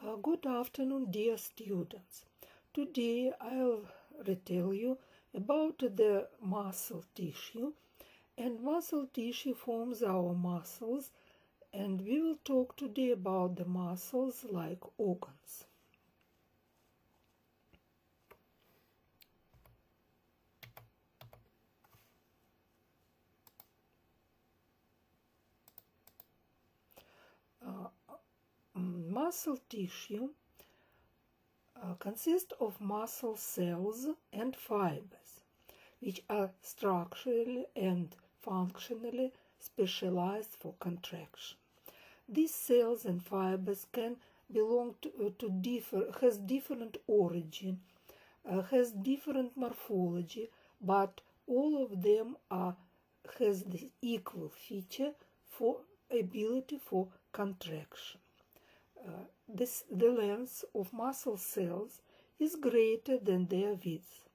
Good afternoon, dear students. Today I'll retell you about the muscle tissue, and muscle tissue forms our muscles, and we will talk today about the muscles like organs. Muscle tissue consists of muscle cells and fibers, which are structurally and functionally specialized for contraction. These cells and fibers can belong has different origin, has different morphology, but all of them has the equal feature for ability for contraction. The length of muscle cells is greater than their width.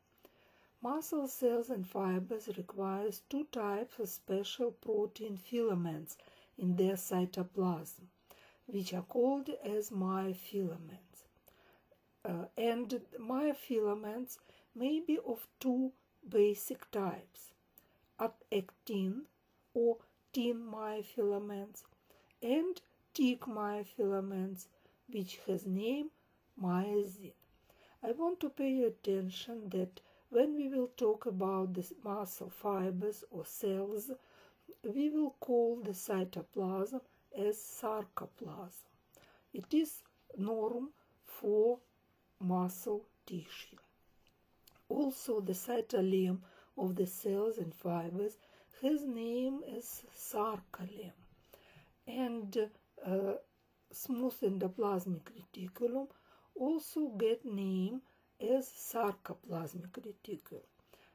Muscle cells and fibers require two types of special protein filaments in their cytoplasm, which are called as myofilaments. And myofilaments may be of two basic types: actin or tin myofilaments and thick myofilaments, which has name myosin. I want to pay attention that when we will talk about the muscle fibers or cells, we will call the cytoplasm as sarcoplasm. It is norm for muscle tissue. Also, the cytosol of the cells and fibers has name as sarcolemma, and smooth endoplasmic reticulum also get name as sarcoplasmic reticulum.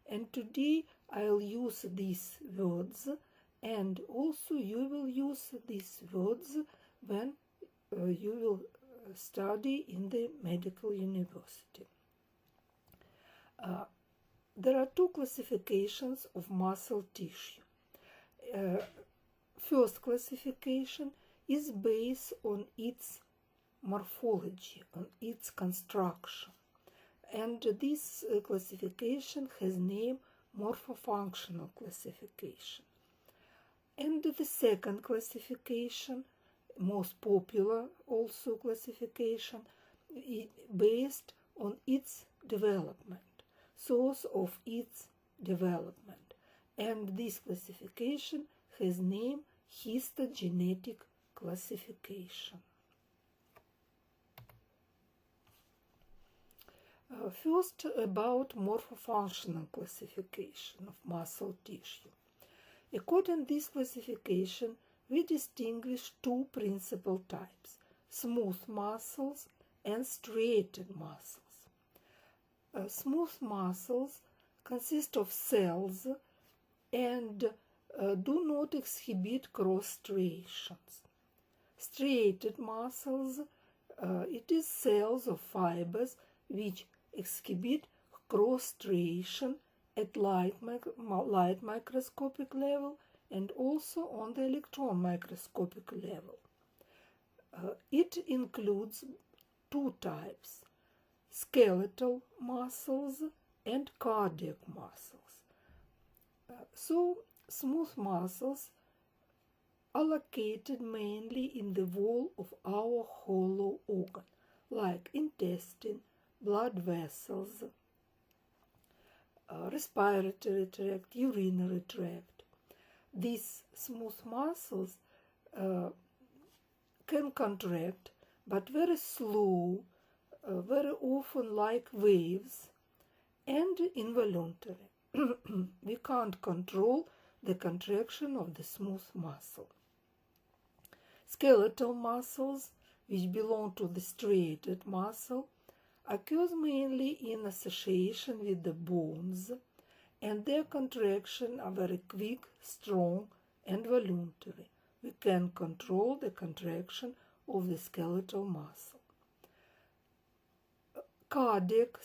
And today I'll use these words, and also you will use these words when you will study in the medical university. There are two classifications of muscle tissue. First classification is based on its morphology, on its construction. And this classification has name morphofunctional classification. And the second classification, most popular also classification, is based on its development, source of its development. And this classification has name histogenetic classification. First, about morphofunctional classification of muscle tissue. According to this classification, we distinguish two principal types: smooth muscles and striated muscles. Smooth muscles consist of cells and do not exhibit cross striations. Striated muscles, it is cells of fibers which exhibit cross striation at light microscopic level and also on the electron microscopic level. It includes two types: skeletal muscles and cardiac muscles. So smooth muscles are located mainly in the wall of our hollow organ, like intestine, blood vessels, respiratory tract, urinary tract. These smooth muscles can contract, but very slow, very often like waves, and involuntary. We can't control the contraction of the smooth muscle. Skeletal muscles, which belong to the striated muscle, occurs mainly in association with the bones, and their contraction are very quick, strong, and voluntary. We can control the contraction of the skeletal muscle. Cardiac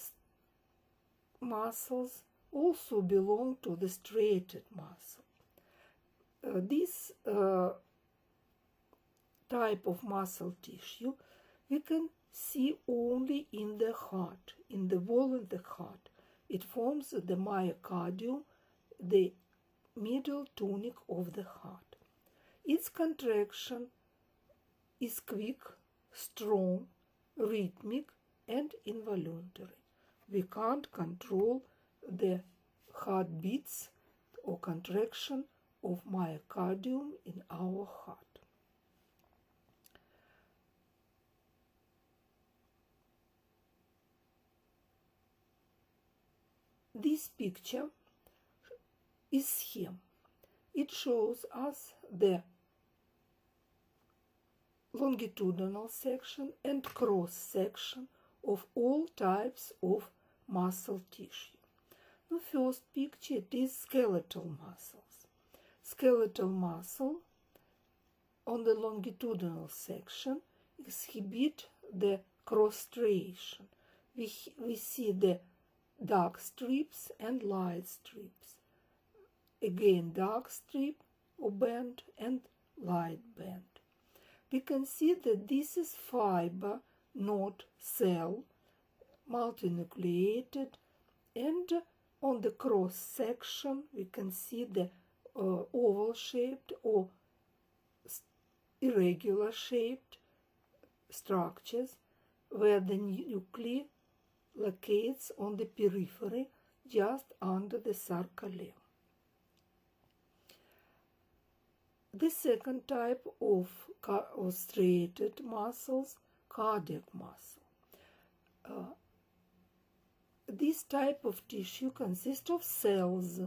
muscles also belong to the striated muscle. This type of muscle tissue we can see only in the heart, in the wall of the heart. It forms the myocardium, the middle tunic of the heart. Its contraction is quick, strong, rhythmic, and involuntary. We can't control the heartbeats or contraction of myocardium in our heart. This picture is scheme. It shows us the longitudinal section and cross section of all types of muscle tissue. The first picture, it is skeletal muscles. Skeletal muscle on the longitudinal section exhibit the cross striation. We see the dark strips and light strips. Again, dark strip or band and light band. We can see that this is fiber, not cell, multinucleated, and on the cross section we can see the oval shaped or irregular shaped structures where the nucleus locates on the periphery just under the sarcolemma. The second type of striated muscles, cardiac muscle. This type of tissue consists of cells,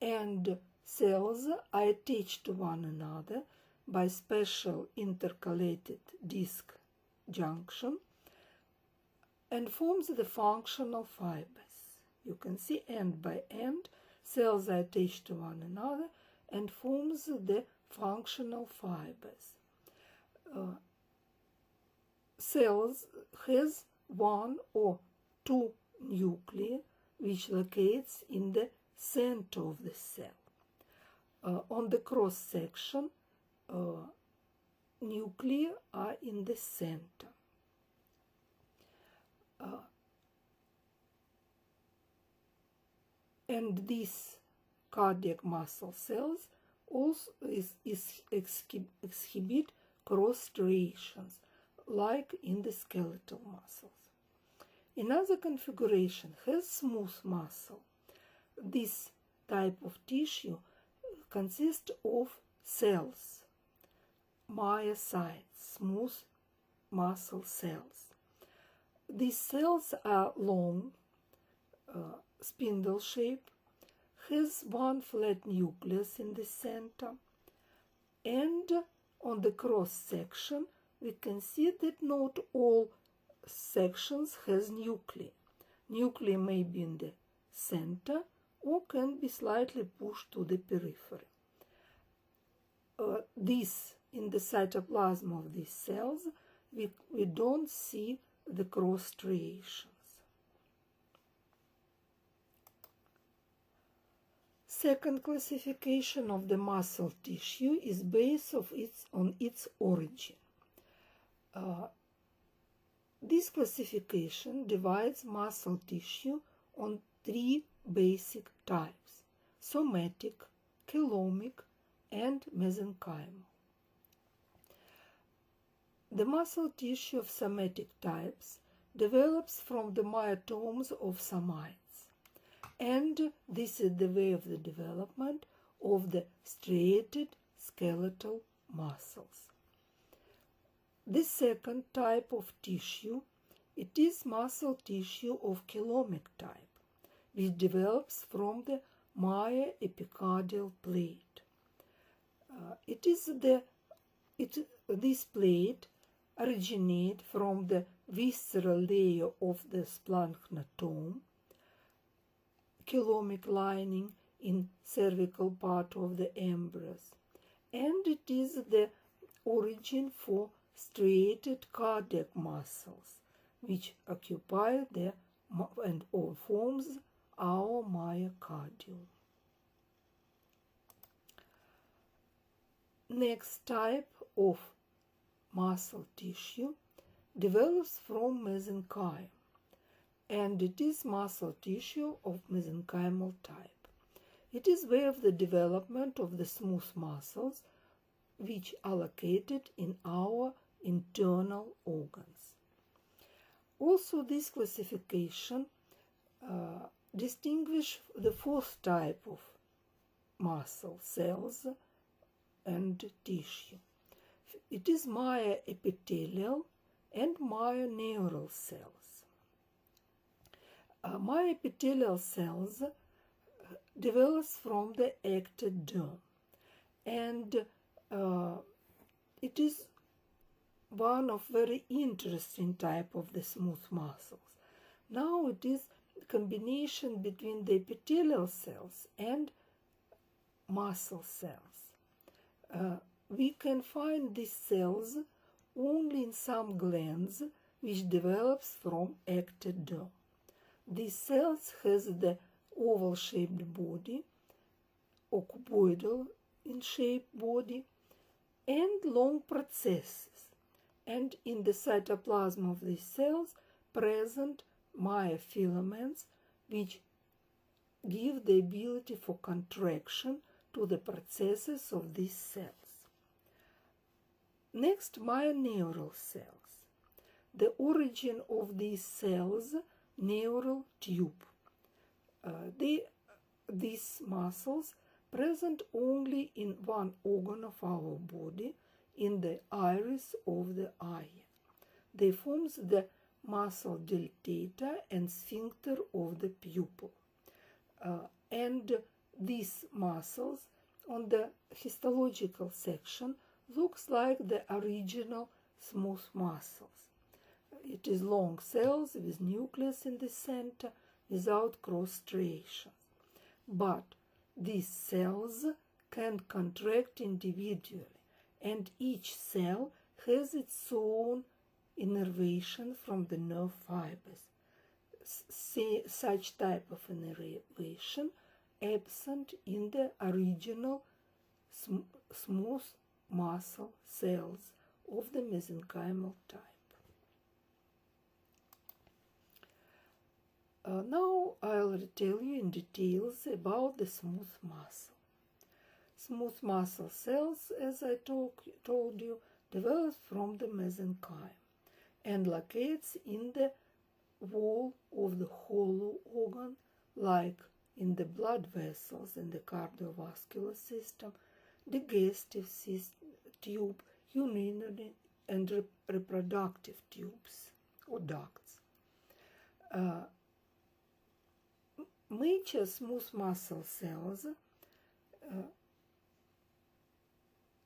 and cells are attached to one another by special intercalated disc junction and forms the functional fibers. You can see end by end, cells are attached to one another and forms the functional fibers. Cells has one or two nuclei which locates in the center of the cell. On the cross section, nuclei are in the center. And these cardiac muscle cells also exhibit cross striations, like in the skeletal muscles. Another configuration has smooth muscle. This type of tissue consists of cells, myocytes, smooth muscle cells. These cells are long, spindle shape, has one flat nucleus in the center, and on the cross section we can see that not all sections has nuclei. Nuclei may be in the center or can be slightly pushed to the periphery. This, in the cytoplasm of these cells, we don't see the cross striations. Second classification of the muscle tissue is based on its origin. This classification divides muscle tissue on three basic types: somatic, chelomic, and mesenchymal. The muscle tissue of somatic types develops from the myotomes of somites, and this is the way of the development of the striated skeletal muscles. The second type of tissue, it is muscle tissue of chelomic type, which develops from the myoepicardial plate. This plate originates from the visceral layer of the splanchnotom, chelomic lining in cervical part of the embryos, and it is the origin for striated cardiac muscles, which occupy or forms our myocardium. Next type of muscle tissue develops from mesenchyme, and it is muscle tissue of mesenchymal type. It is where the development of the smooth muscles which are located in our internal organs. Also, this classification distinguishes the fourth type of muscle cells and tissue. It is myoepithelial and myoneural cells. Myoepithelial cells develops from the ectoderm, and it is one of very interesting type of the smooth muscles. Now it is a combination between the epithelial cells and muscle cells. We can find these cells only in some glands which develops from ectoderm. These cells has the oval-shaped body, or cuboidal in shape body, and long processes. And in the cytoplasm of these cells present myofilaments which give the ability for contraction to the processes of these cells. Next, myoneural cells. The origin of these cells, neural tube. These muscles present only in one organ of our body, in the iris of the eye. They form the muscle dilatator and sphincter of the pupil. And these muscles on the histological section looks like the original smooth muscles. It is long cells with nucleus in the center without cross striations. But these cells can contract individually, and each cell has its own innervation from the nerve fibers. Such type of innervation absent in the original smooth muscle cells of the mesenchymal type. Now I'll tell you in details about the smooth muscle. Smooth muscle cells, as I told you, develop from the mesenchyme and locates in the wall of the hollow organ, like in the blood vessels in the cardiovascular system, digestive tube, urinary and reproductive tubes or ducts. Major smooth muscle cells,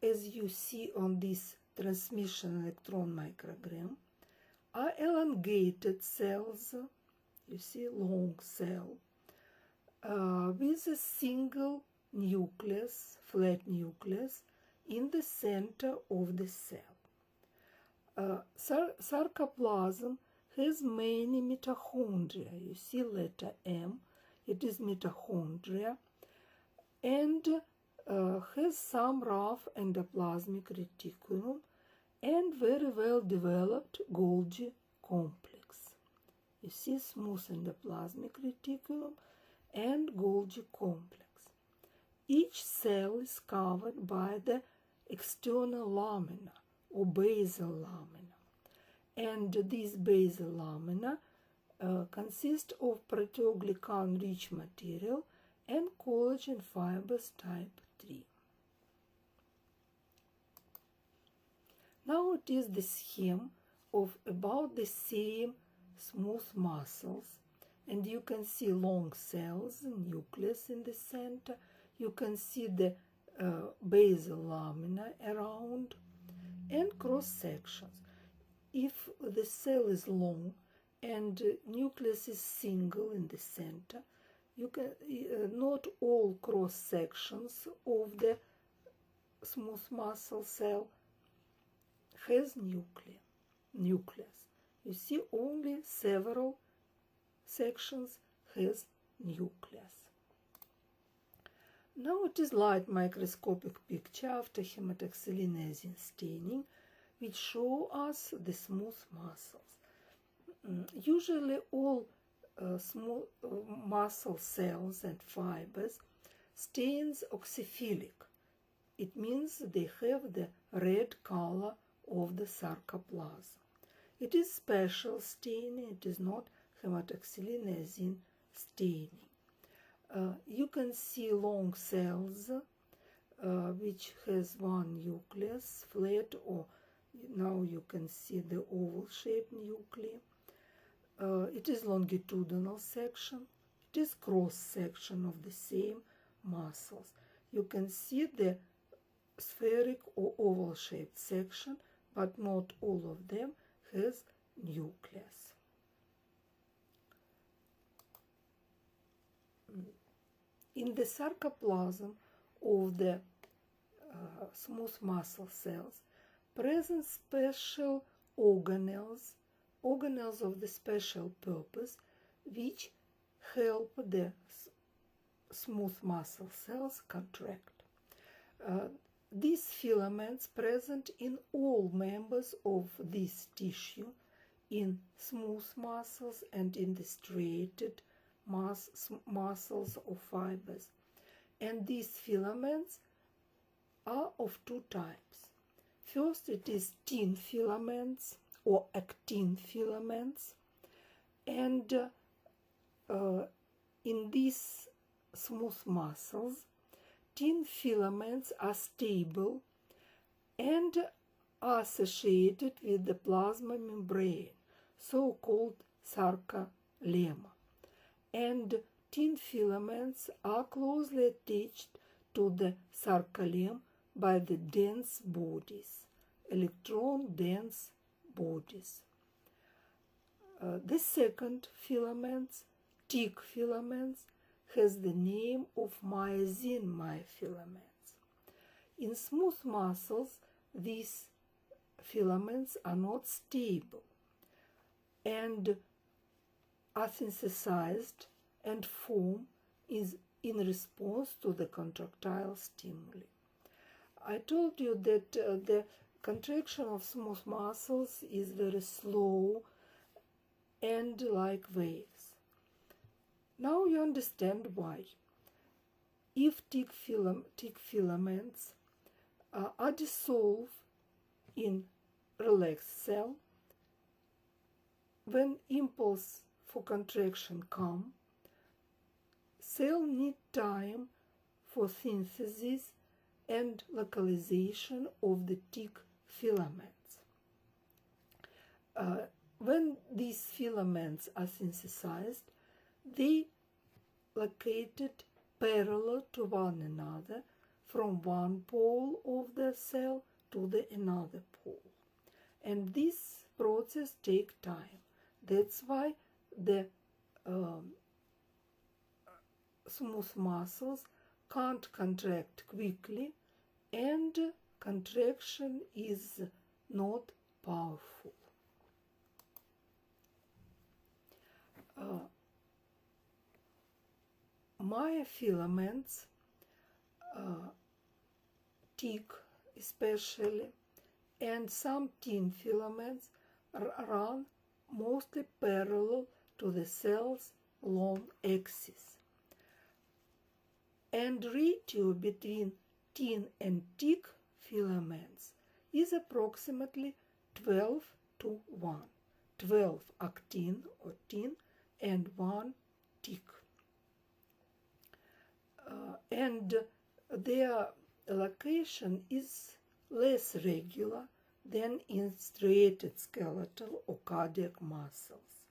as you see on this transmission electron microgram, are elongated cells, you see, long cell, with a single nucleus, flat nucleus, in the center of the cell. Sarcoplasm has many mitochondria. You see letter M, it is mitochondria, and has some rough endoplasmic reticulum and very well developed Golgi complex. You see smooth endoplasmic reticulum and Golgi complex. Each cell is covered by the external lamina or basal lamina, and these basal lamina consist of proteoglycan-rich material and collagen fibers type 3. Now it is the scheme of about the same smooth muscles, and you can see long cells, nucleus in the center. You can see the basal lamina around and cross sections. If the cell is long and nucleus is single in the center, you can not all cross sections of the smooth muscle cell has nucleus. You see only several sections has nucleus. Now it is light microscopic picture after hematoxylinase staining which show us the smooth muscles. Usually all smooth muscle cells and fibers stains oxyphilic. It means they have the red color of the sarcoplasm. It is special staining, it is not hematoxylin niacin staining. You can see long cells which has one nucleus, flat, or now you can see the oval-shaped nuclei. It is longitudinal section. It is cross-section of the same muscles. You can see the spheric or oval-shaped section, but not all of them has nucleus. In the sarcoplasm of the smooth muscle cells present special organelles of the special purpose, which help the smooth muscle cells contract. These filaments present in all members of this tissue, in smooth muscles and in the striated muscles or fibers. And these filaments are of two types. First, it is tin filaments or actin filaments, and in these smooth muscles, tin filaments are stable and are associated with the plasma membrane, so-called sarcolemma. And tin filaments are closely attached to the sarcolemma by the dense bodies, electron-dense bodies. The second filaments, thick filaments, has the name of myosin myofilaments. In smooth muscles, these filaments are not stable and are synthesized and form in response to the contractile stimuli. I told you that the contraction of smooth muscles is very slow and like waves. Now you understand why. If thick filaments are dissolved in relaxed cell, when impulse for contraction come, cell need time for synthesis and localization of the thick filaments. When these filaments are synthesized, they located parallel to one another from one pole of the cell to the another pole. And this process takes time. That's why the smooth muscles can't contract quickly, and contraction is not powerful. Myofilaments, thick especially, and some tin filaments run mostly parallel to the cell's long axis. And ratio between tin and thick filaments is approximately 12 to 1. 12 actin or tin and 1 thick. And their location is less regular than in striated skeletal or cardiac muscles.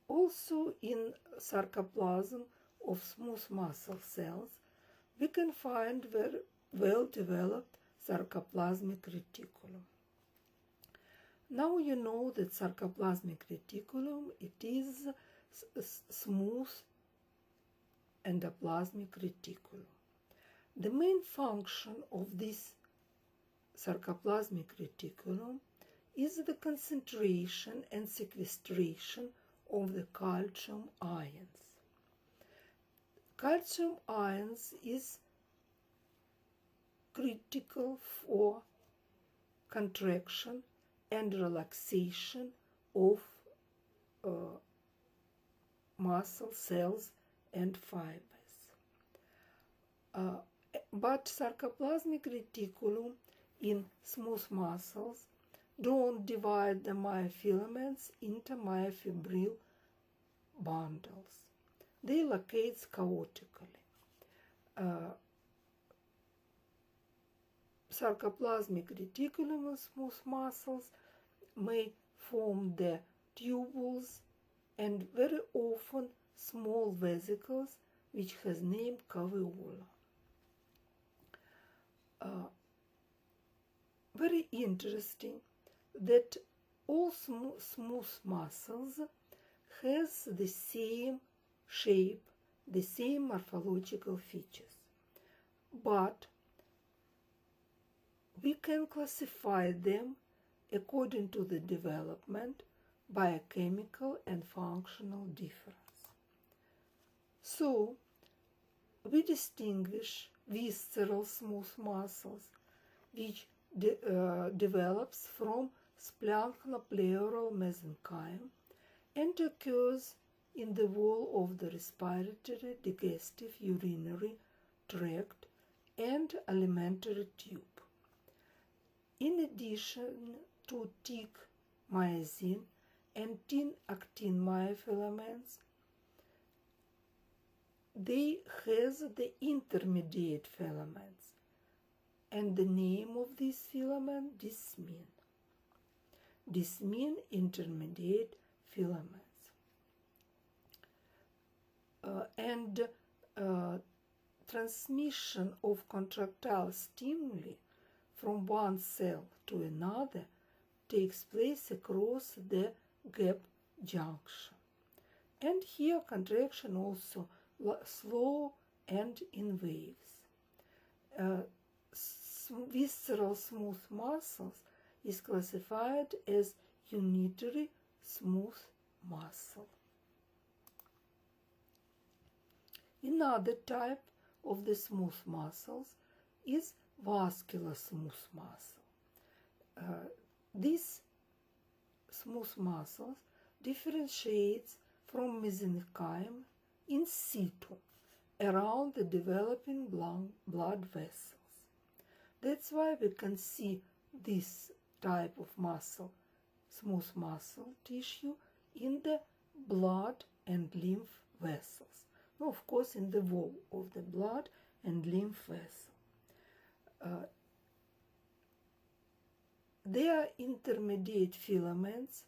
Also in sarcoplasm of smooth muscle cells, we can find very well-developed sarcoplasmic reticulum. Now you know that sarcoplasmic reticulum, it is smooth endoplasmic reticulum. The main function of this sarcoplasmic reticulum is the concentration and sequestration of the calcium ions. Calcium ions is critical for contraction and relaxation of muscle cells and fibers. But sarcoplasmic reticulum in smooth muscles don't divide the myofilaments into myofibril bundles. They locate chaotically. Sarcoplasmic reticulum in smooth muscles may form the tubules and very often small vesicles which has name caveola. Very interesting that all smooth muscles has the same shape, the same morphological features, but we can classify them according to the development by a chemical and functional difference. So, we distinguish visceral smooth muscles, which develops from splanchnopleeural mesenchyme and occurs in the wall of the respiratory, digestive, urinary tract and alimentary tube. In addition to thick myosin and thin actin myofilaments, they have the intermediate filaments, and the name of this filament, Desmin. Desmin intermediate filaments. Transmission of contractile stimuli from one cell to another takes place across the gap junction. And here contraction also slow and in waves. Visceral smooth muscles is classified as unitary smooth muscle. Another type of the smooth muscles is vascular smooth muscle. This smooth muscles differentiates from mesenchyme in situ around the developing blood vessels. That's why we can see this type of muscle, smooth muscle tissue, in the blood and lymph vessels. Of course, in the wall of the blood and lymph vessel. Their intermediate filaments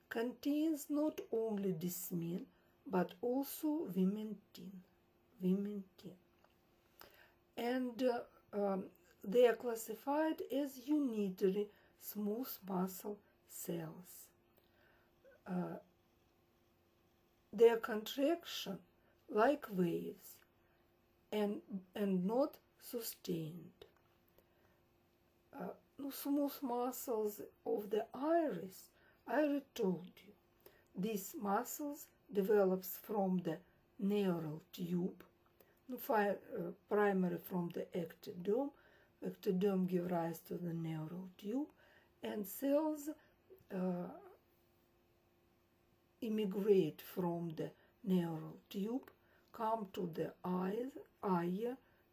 contains not only desmin but also vimentin. And they are classified as unitary smooth muscle cells. Their contraction like waves and not sustained. Smooth muscles of the iris, I already told you. These muscles develops from the neural tube, primarily from the ectoderm. Ectoderm gives rise to the neural tube, and cells immigrate from the neural tube, come to the eye,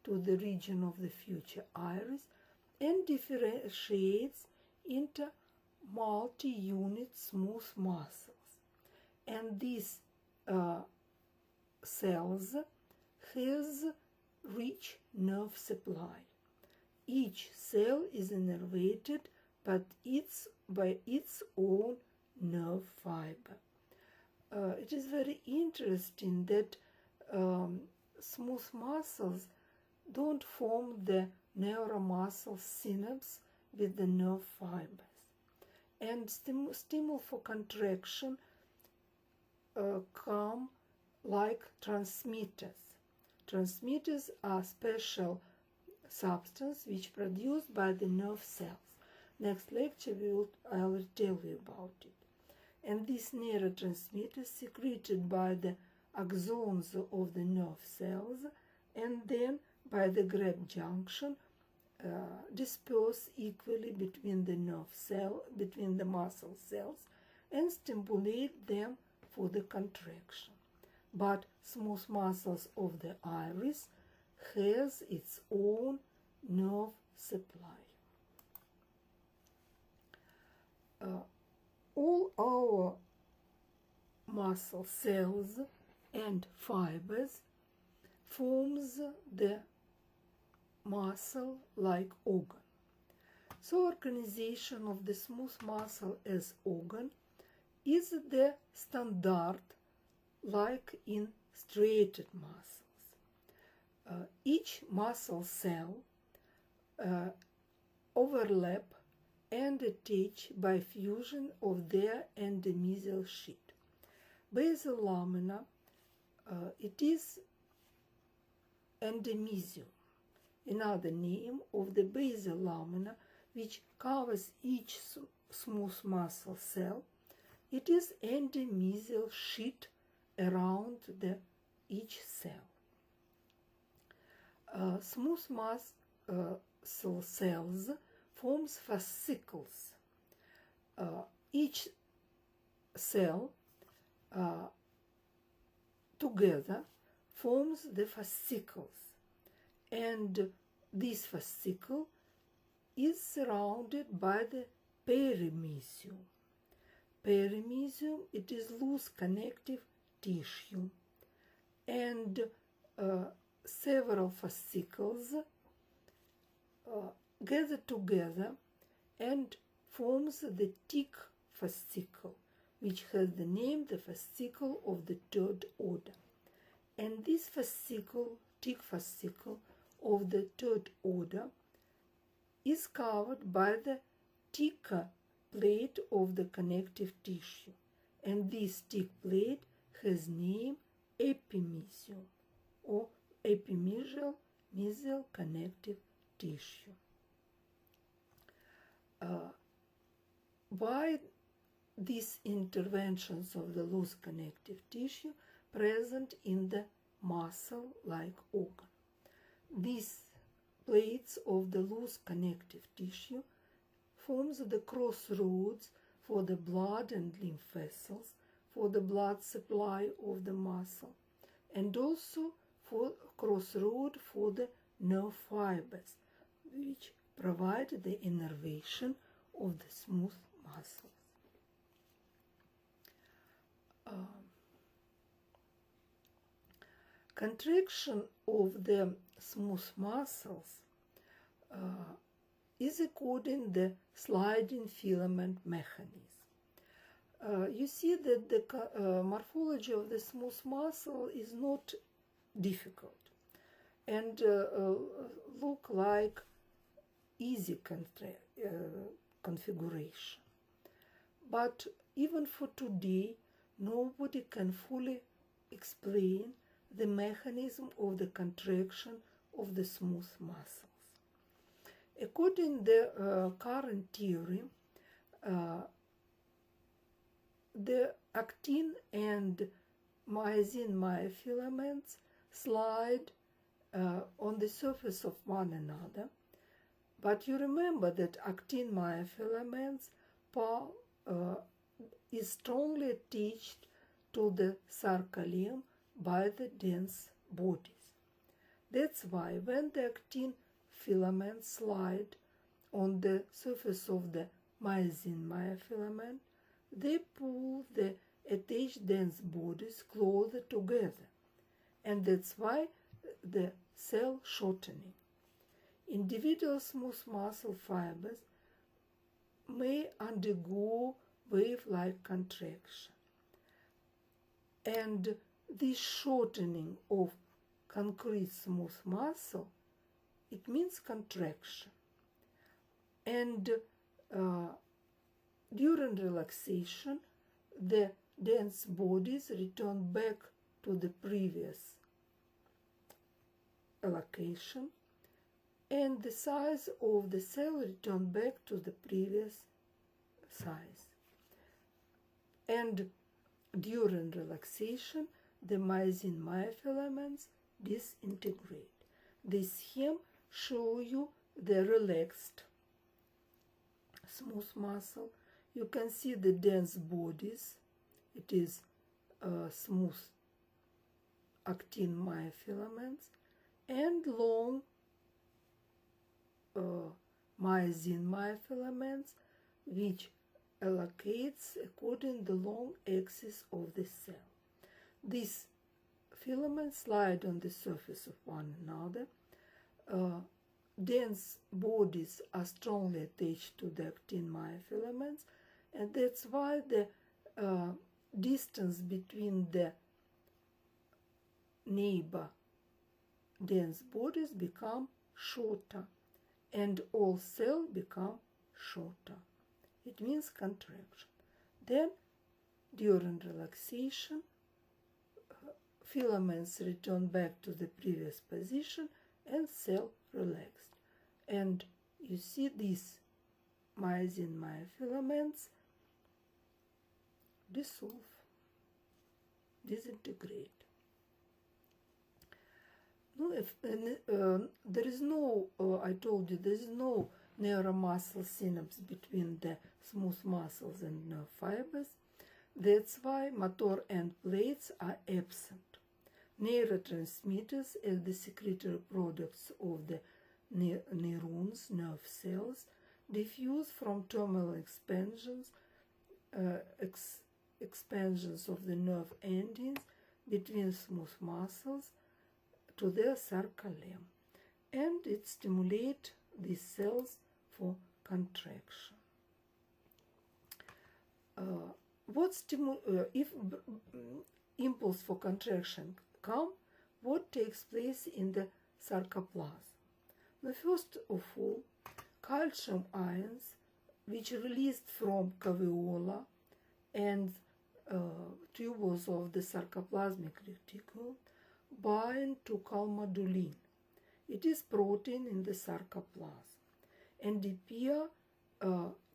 to the region of the future iris, and differentiates into multi-unit smooth muscles. And these cells has rich nerve supply. Each cell is innervated by its own nerve fiber. It is very interesting that smooth muscles don't form the neuromuscle synapse with the nerve fibers. And stimuli for contraction come like transmitters. Transmitters are special substance which produced by the nerve cells. Next lecture I will tell you about it. And these neurotransmitters secreted by the axons of the nerve cells and then by the gap junction disperse equally between between the muscle cells, and stimulate them for the contraction. But smooth muscles of the iris has its own nerve supply. All our muscle cells and fibers forms the muscle-like organ. So organization of the smooth muscle as organ is the standard like in striated muscles. Each muscle cell overlap and attach by fusion of their endomysial sheet. Basal lamina, it is endomysium, another name of the basal lamina, which covers each smooth muscle cell. It is endomysial sheet around each cell. Smooth muscle cells forms fascicles. Each cell together forms the fascicles, and this fascicle is surrounded by the perimysium. Perimysium, it is loose connective tissue, and several fascicles gather together and forms the thick fascicle, which has the name the fascicle of the third order. And this fascicle, thick fascicle of the third order, is covered by the thicker plate of the connective tissue, and this thick plate has name epimysium or epimysial connective tissue. By these interventions of the loose connective tissue present in the muscle-like organ, these plates of the loose connective tissue forms the crossroads for the blood and lymph vessels, for the blood supply of the muscle, and also for crossroad for the nerve fibers, which provide the innervation of the smooth muscles. Contraction of the smooth muscles is according the sliding filament mechanism. You see that the morphology of the smooth muscle is not difficult and look like easy configuration. But even for today, nobody can fully explain the mechanism of the contraction of the smooth muscles. According to the current theory, the actin and myosin myofilaments slide on the surface of one another, but you remember that actin myofilaments is strongly attached to the sarcolemma by the dense bodies. That's why when the actin filaments slide on the surface of the myosin myofilament, they pull the attached dense bodies closer together, and that's why the cell shortening. Individual smooth muscle fibers may undergo wave-like contraction, and this shortening of concrete smooth muscle, it means contraction. And during relaxation, the dense bodies return back to the previous allocation, and the size of the cell return back to the previous size. And during relaxation, the myosin myofilaments disintegrate. This scheme shows you the relaxed smooth muscle. You can see the dense bodies. It is smooth actin myofilaments and long myosin myofilaments, which allocates according the long axis of the cell. These filaments slide on the surface of one another. Dense bodies are strongly attached to the actin myofilaments, and that's why the distance between the neighbor dense bodies become shorter, and all cells become shorter. It means contraction. Then, during relaxation, filaments return back to the previous position and cell relaxed. And you see these myosin myofilaments dissolve, disintegrate. No, there is no, I told you, there is no neuromuscle synapse between the smooth muscles and nerve fibers. That's why motor end plates are absent. Neurotransmitters, as the secretory products of the neurons, nerve cells, diffuse from terminal expansions, expansions of the nerve endings between smooth muscles to their sarcolemma, and it stimulates these cells for contraction. If impulse for contraction come, what takes place in the sarcoplasm? The first of all, calcium ions, which are released from caveola and tubules of the sarcoplasmic reticulum, bind to calmodulin. It is protein in the sarcoplasm, and appear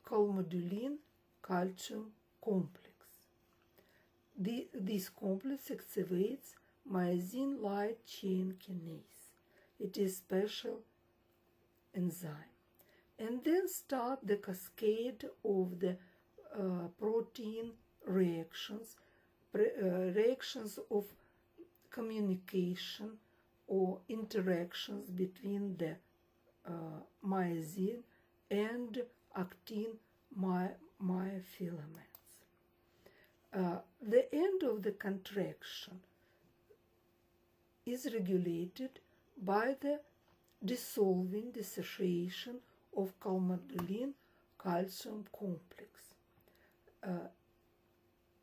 calmodulin calcium complex. This complex activates myosin light chain kinase. It is special enzyme, and then start the cascade of the protein reactions, reactions of communication or interactions between the myosin and actin myofilaments. The end of the contraction is regulated by the dissociation of calmodulin calcium complex,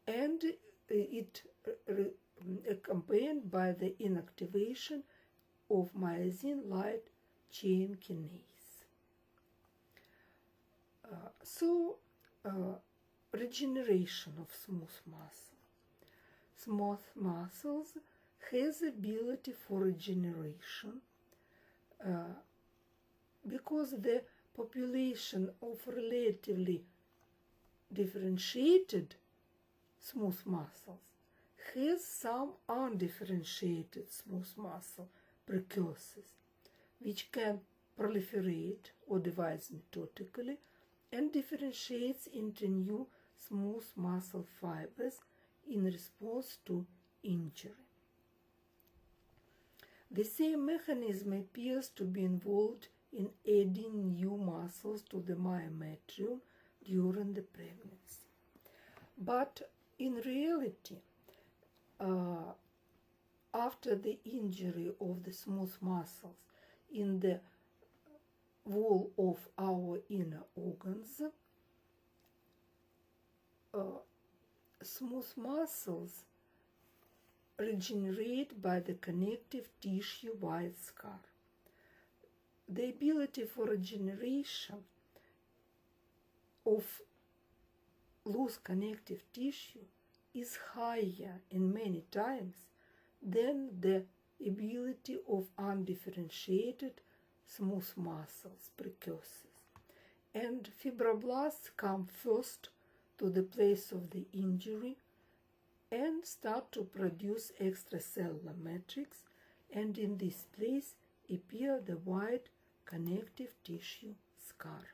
and it accompanied by the inactivation of myosin light chain kinase. Regeneration of smooth muscle. Smooth muscles has ability for regeneration because the population of relatively differentiated smooth muscles has some undifferentiated smooth muscle precursors, which can proliferate or divide mitotically and differentiates into new smooth muscle fibers in response to injury. The same mechanism appears to be involved in adding new muscles to the myometrium during the pregnancy. But in reality, after the injury of the smooth muscles in the wall of our inner organs, smooth muscles regenerate by the connective tissue white scar. The ability for regeneration of loose connective tissue is higher in many times than the ability of undifferentiated smooth muscles precursors. And fibroblasts come first to the place of the injury and start to produce extracellular matrix, and in this place appear the white connective tissue scar.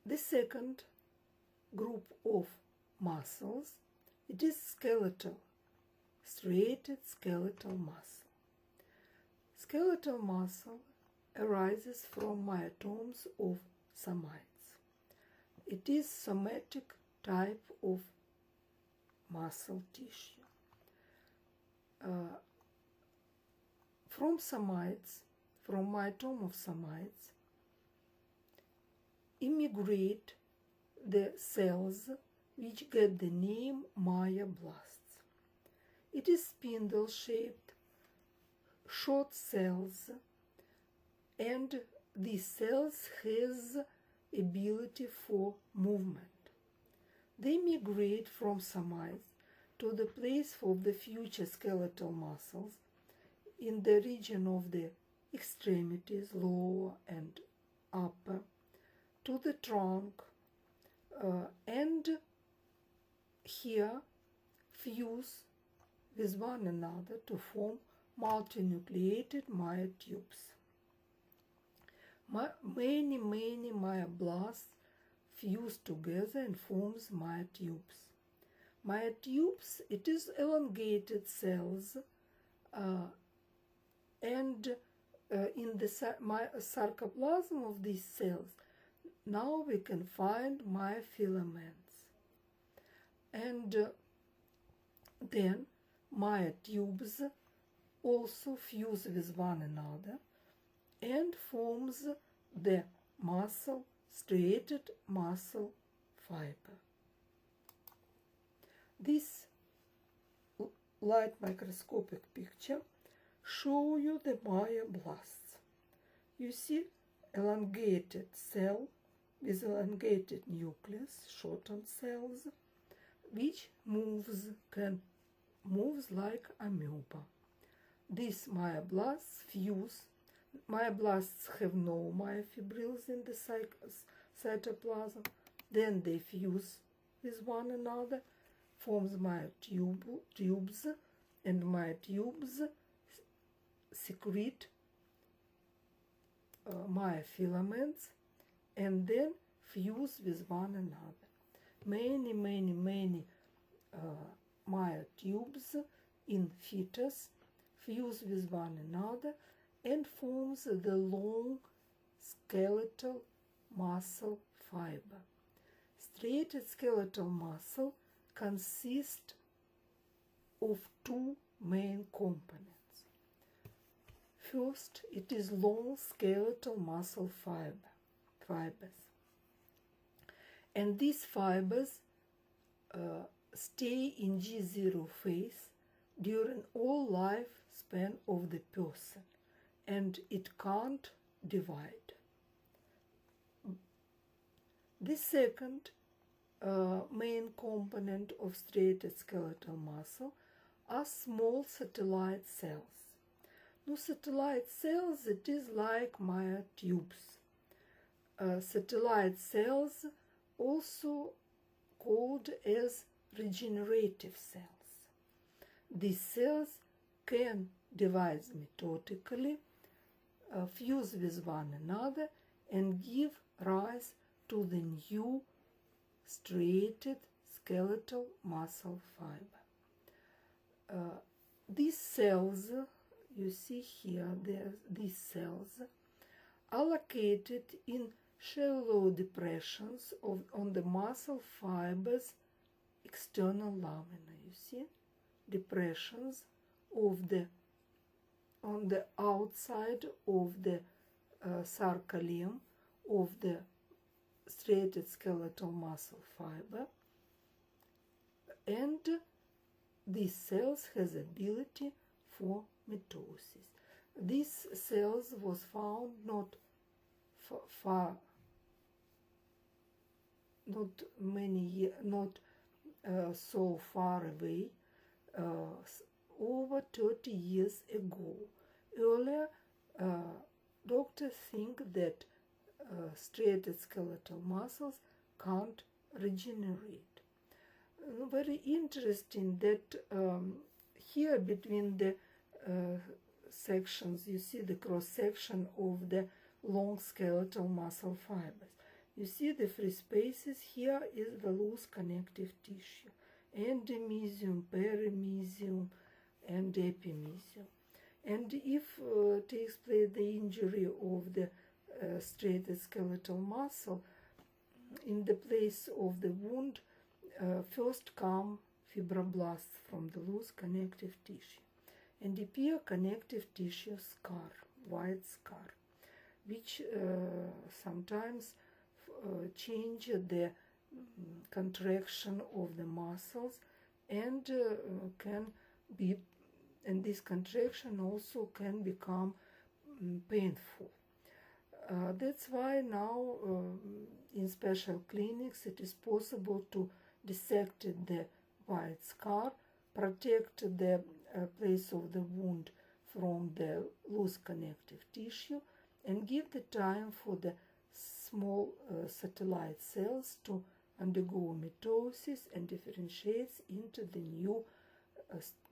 The second group of muscles, it is skeletal, striated skeletal muscle. Skeletal muscle arises from myotomes of somites. It is somatic type of muscle tissue. From somites, from myotome of somites, immigrate the cells which get the name myoblasts. It is spindle-shaped, short cells, and these cells has ability for movement. They migrate from somites to the place of the future skeletal muscles in the region of the extremities, lower and upper, to the trunk, and here fuse with one another to form multinucleated myotubes. Many myoblasts fuse together and forms myotubes. Myotubes, it is elongated cells, and in the sarcoplasm of these cells, now we can find myofilaments. And then myotubes also fuse with one another and forms the muscle, striated muscle fiber. This light microscopic picture shows you the myoblasts. You see elongated cell with elongated nucleus, shortened cells, which moves like amoeba. These myoblasts fuse. Myoblasts have no myofibrils in the cytoplasm. Then they fuse with one another, forms myotubes, and myotubes secrete myofilaments and then fuse with one another. Many myotubes in fetus fuse with one another and forms the long skeletal muscle fiber. Striated skeletal muscle consists of two main components. First, it is long skeletal muscle fibers. And these fibers stay in G0 phase during all lifespan of the person, and it can't divide. The second main component of striated skeletal muscle are small satellite cells. Now, satellite cells, it is like myotubes. Satellite cells also called as regenerative cells. These cells can divide methodically, fuse with one another, and give rise to the new striated skeletal muscle fiber. These cells, you see here, these cells are located in shallow depressions on the muscle fibers external lamina. You see depressions on the outside of the sarcolemma of the striated skeletal muscle fiber, and these cells has ability for mitosis. These cells was found not so far away, over 30 years ago. Earlier, doctors think that striated skeletal muscles can't regenerate. Very interesting that here between the sections, you see the cross section of the long skeletal muscle fibers. You see the free spaces. Here is the loose connective tissue, endomysium, perimysium, and epimysium. And if takes place the injury of the striated skeletal muscle, in the place of the wound first come fibroblasts from the loose connective tissue and appear connective tissue scar, white scar, which sometimes change the contraction of the muscles and this contraction also can become painful. That's why now in special clinics it is possible to dissect the white scar, protect the place of the wound from the loose connective tissue, and give the time for the small satellite cells to undergo mitosis and differentiates into the new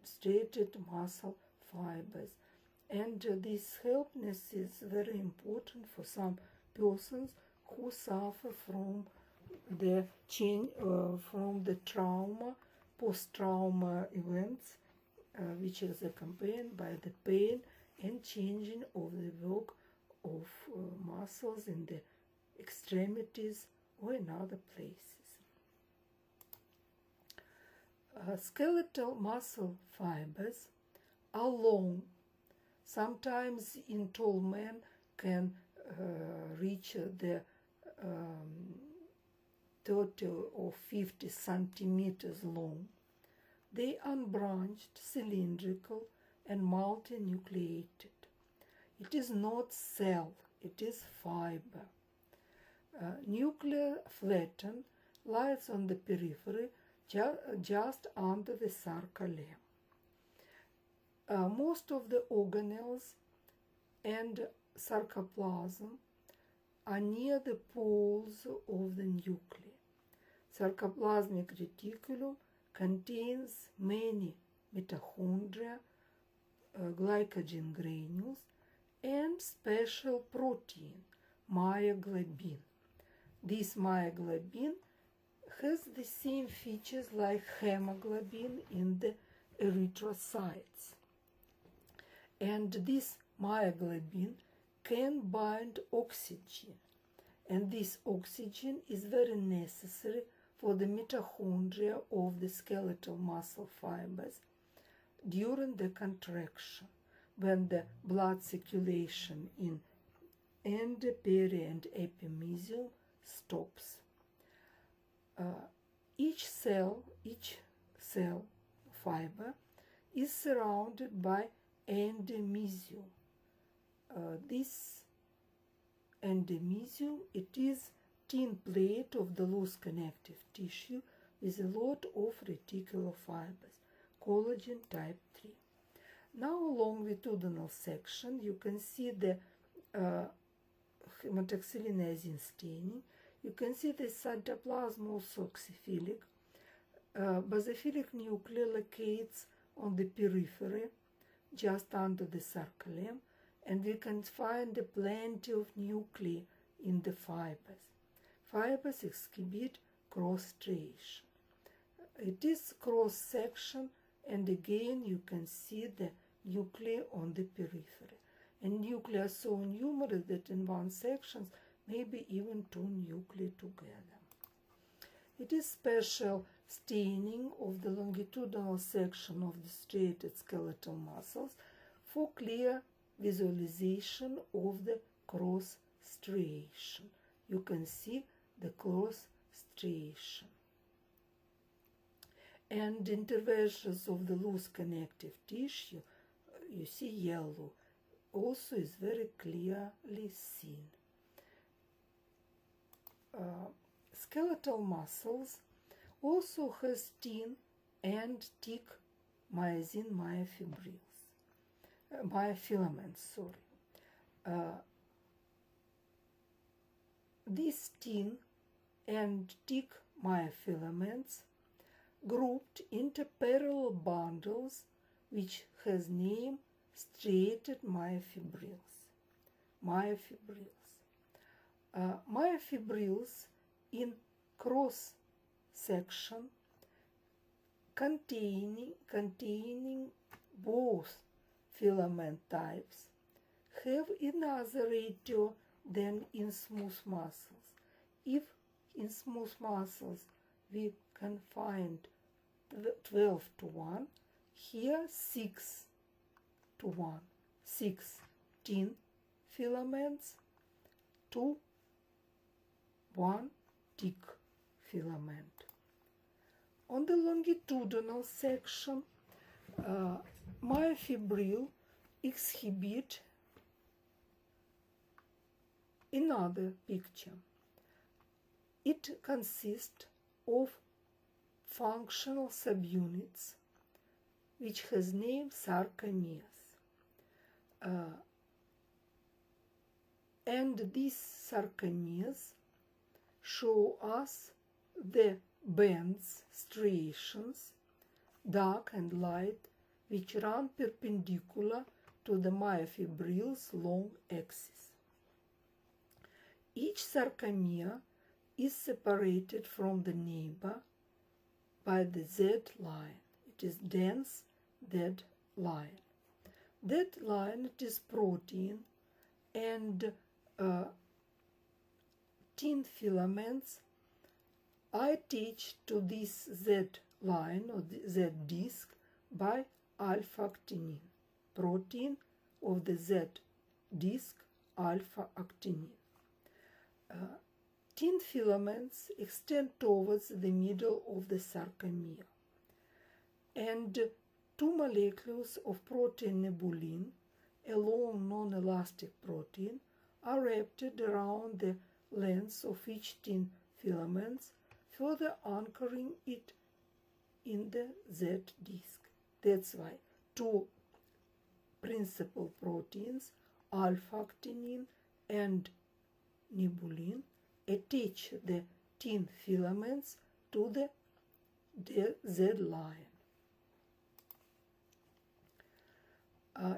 striated muscle fibers. And this helpness is very important for some persons who suffer from the trauma, post-trauma events, which is accompanied by the pain and changing of the work of muscles in the extremities or in other places. Skeletal muscle fibers are long. Sometimes in tall men can reach the 30 or 50 centimeters long. They are unbranched, cylindrical, and multinucleated. It is not cell, it is fiber. Nuclear flattened lies on the periphery just under the sarcolemma. Most of the organelles and sarcoplasm are near the poles of the nuclei. Sarcoplasmic reticulum contains many mitochondria, glycogen granules, and special protein, myoglobin. This myoglobin has the same features like hemoglobin in the erythrocytes. And this myoglobin can bind oxygen, and this oxygen is very necessary for the mitochondria of the skeletal muscle fibers during the contraction, when the blood circulation in end, peri, and epimysium stops. Each cell fiber is surrounded by endomysium. This endomysium, it is thin plate of the loose connective tissue with a lot of reticular fibers, collagen type 3. Now longitudinal section, you can see the hematoxylin staining. You can see the cytoplasm also oxyphilic. Basophilic nuclei locates on the periphery, just under the sarcolemma, and we can find plenty of nuclei in the fibers. Fibers exhibit cross striation. It is cross section, and again you can see the nuclei on the periphery. And nuclei are so numerous that in one section maybe even 2 nuclei together. It is special staining of the longitudinal section of the striated skeletal muscles for clear visualization of the cross striation. You can see the cross striation. And interventions of the loose connective tissue, you see yellow, also is very clearly seen. Skeletal muscles also has thin and thick myosin myofilaments. These thin and thick myofilaments grouped into parallel bundles which has name striated myofibrils. Myofibrils in cross section containing both filament types have another ratio than in smooth muscles. If in smooth muscles we can find 12:1, here 6:1, 16 filaments to 1 thick filament. On the longitudinal section, myofibril exhibit another picture. It consists of functional subunits which has name sarcomeres. And these sarcomeres show us the bands, striations, dark and light, which run perpendicular to the myofibril's long axis. Each sarcomere is separated from the neighbor by the Z line. It is dense Z line. That line, it is protein, and thin filaments are attached to this Z line or the Z disc by alpha-actinin, protein of the Z disc alpha-actinin. Thin filaments extend towards the middle of the sarcomere, and two molecules of protein nebulin, a long non-elastic protein, are wrapped around the length of each thin filament, further anchoring it in the Z disc. That's why two principal proteins, alpha-actinin and nebulin, attach the thin filaments to the Z line.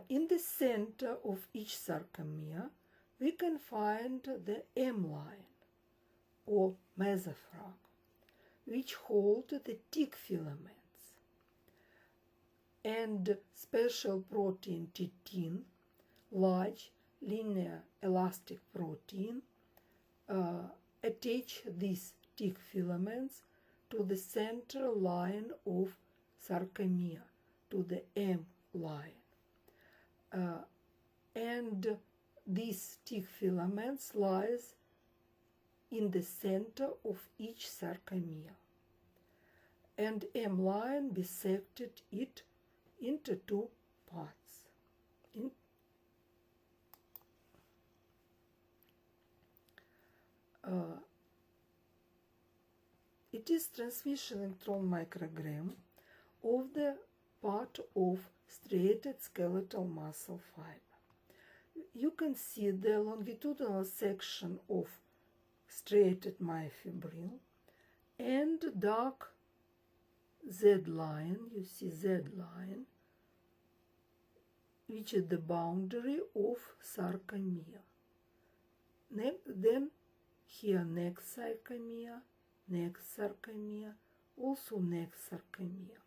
In the center of each sarcomere, we can find the M line or mesophrag, which hold the thick filaments, and special protein titin, large linear elastic protein, attach these thick filaments to the center line of sarcomere, to the M line. And these thick filaments lies in the center of each sarcomere, and M line bisected it into two parts. It is transmission electron microgram of the part of striated skeletal muscle fiber. You can see the longitudinal section of striated myofibril and dark Z line, you see Z line, which is the boundary of sarcomere. Then here next sarcomere, also next sarcomere.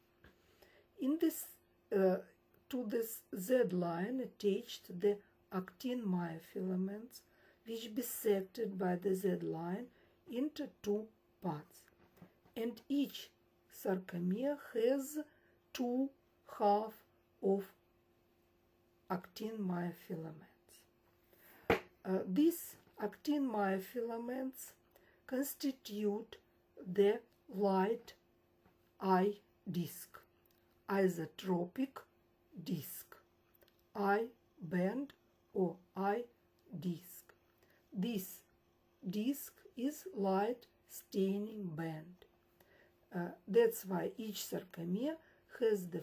In this, to this Z line attached the actin myofilaments, which bisected by the Z line into two parts, and each sarcomere has two halves of actin myofilaments. These actin myofilaments constitute the light I disc, isotropic disc, I band or I disc. This disc is light staining band. That's why each sarcomere has the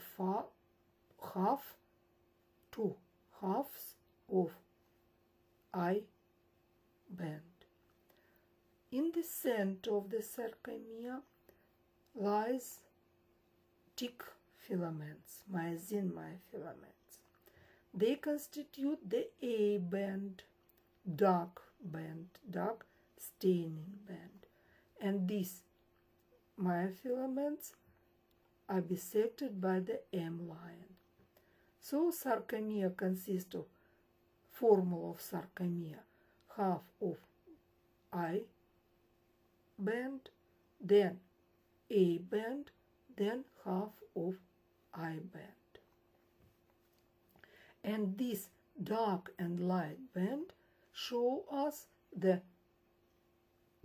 two halves of I band. In the center of the sarcomere lies thick filaments, myosin myofilaments. They constitute the A band, dark staining band, and these myofilaments are bisected by the M line. So sarcomere consists of formula of sarcomere, half of I band, then A band, then half of I band. And this dark and light band show us the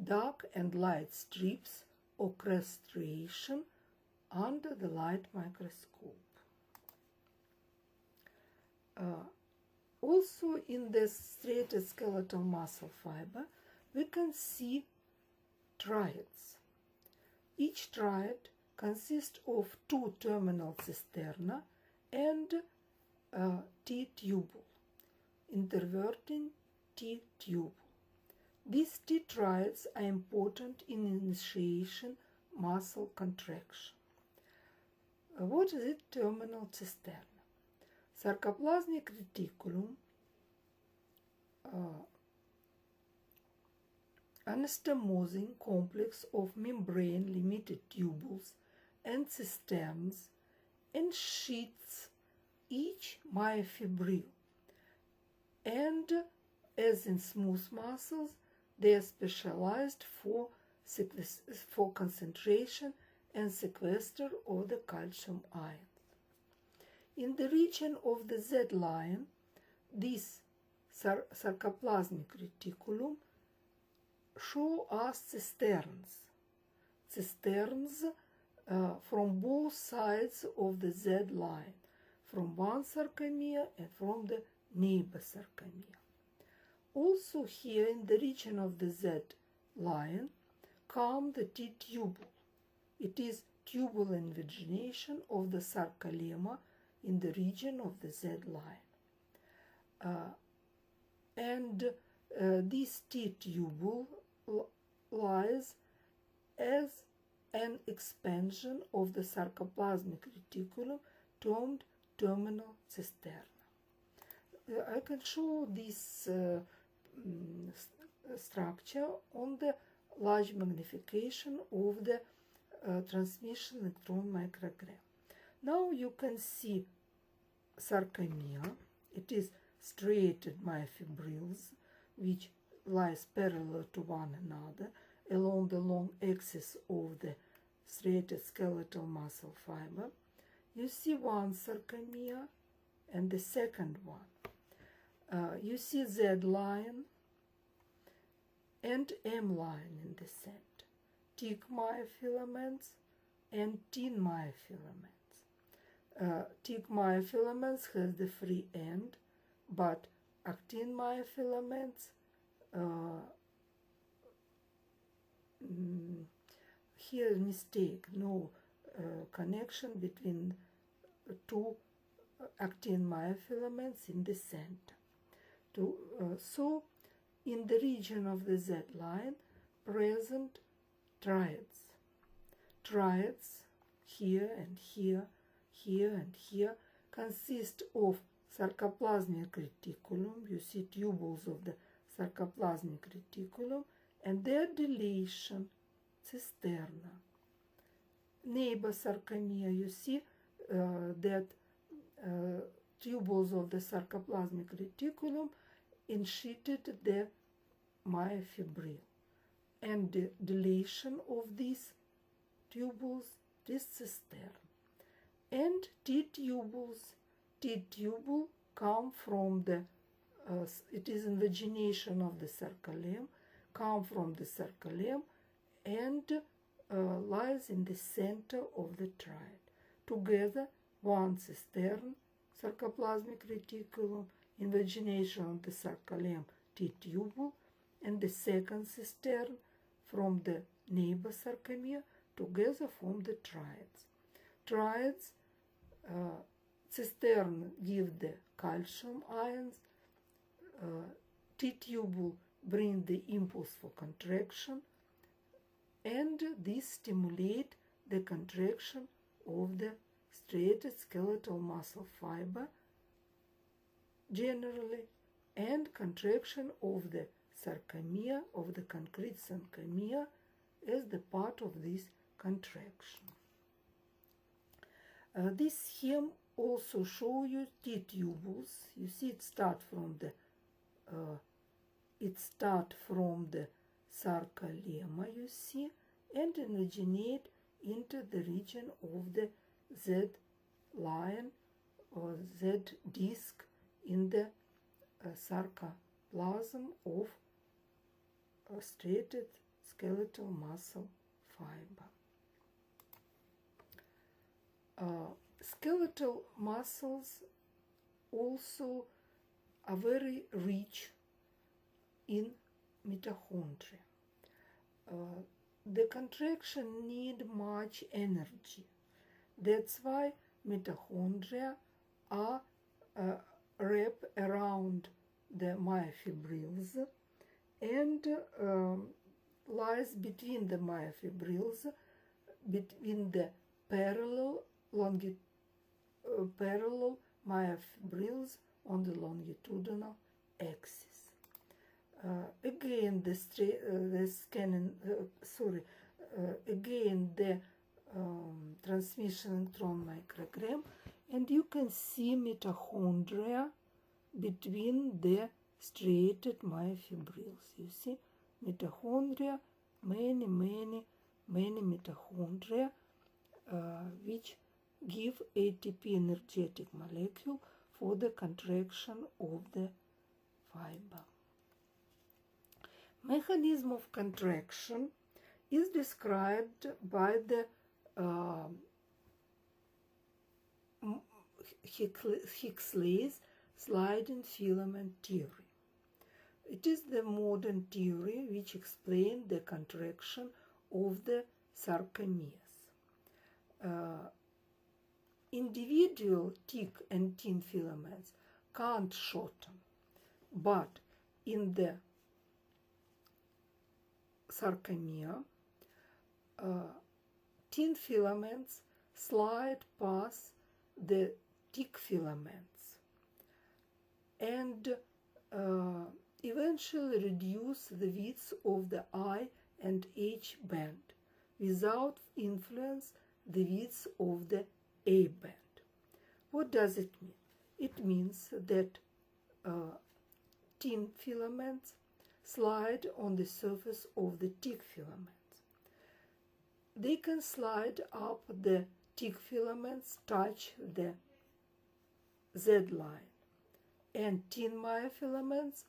dark and light strips of crest striation under the light microscope. Also in the striated skeletal muscle fiber we can see triads. Each triad consists of two terminal cisterna and T-tubule, interverting T-tubule. These T-triads are important in initiation muscle contraction. What is it? Terminal cisterna. Sarcoplasmic reticulum, anastomosing complex of membrane-limited tubules and cisterns ensheaths each myofibril, and as in smooth muscles, they are specialized for concentration and sequester of the calcium ions. In the region of the Z line, this sarcoplasmic reticulum show us cisterns from both sides of the Z line, from one sarcomere and from the neighbor sarcomere. Also here in the region of the Z line come the T-tubule. It is tubule invagination of the sarcolemma in the region of the Z line. This T-tubule lies as an expansion of the sarcoplasmic reticulum termed terminal cisterna. I can show this structure on the large magnification of the transmission electron microgram. Now you can see sarcomere. It is striated myofibrils which lies parallel to one another along the long axis of the striated skeletal muscle fiber. You see one sarcomere and the second one. You see Z line and M line in the center, thick myofilaments and thin myofilaments. Thick myofilaments has the free end, but actin myofilaments here mistake, no connection between two actin myofilaments in the center. So in the region of the Z line present triads. Triads here and here, here and here consist of sarcoplasmic reticulum. You see tubules of the sarcoplasmic reticulum and their dilation, cisterna. Neighbor sarcomere, you see that tubules of the sarcoplasmic reticulum ensheathed the myofibril, and the dilation of these tubules, this cistern. And T-tubules, T-tubule come from the, it is invagination of the sarcolemma, come from the sarcolemma and lies in the center of the triad. Together, one cistern, sarcoplasmic reticulum, invagination of the sarcolemma, T-tubule, and the second cistern from the neighbor sarcomere together form the triads. Triads, cistern give the calcium ions, T-tubule bring the impulse for contraction, and this stimulate the contraction of the striated skeletal muscle fiber generally, and contraction of the sarcomere, of the concrete sarcomere, as the part of this contraction. This scheme also shows you T-tubules. You see it start from the sarcolemma, you see, and originate into the region of the Z line or Z disc in the sarcoplasm of a striated skeletal muscle fiber. Skeletal muscles also are very rich in mitochondria. The contraction need much energy. That's why mitochondria are wrapped around the myofibrils and lies between the myofibrils, between the parallel myofibrils on the longitudinal axis. Again, the transmission electron microgram, and you can see mitochondria between the striated myofibrils. You see mitochondria, many mitochondria, which give ATP energetic molecule for the contraction of the fiber. Mechanism of contraction is described by the Huxley's sliding filament theory. It is the modern theory which explains the contraction of the sarcomeres. Individual thick and thin filaments can't shorten, but in the sarcomere, thin filaments slide past the thick filaments and eventually reduce the width of the I and H band without influence the width of the A band. What does it mean? It means that thin filaments slide on the surface of the thick filaments. They can slide up the thick filaments, touch the Z line, and thin myofilaments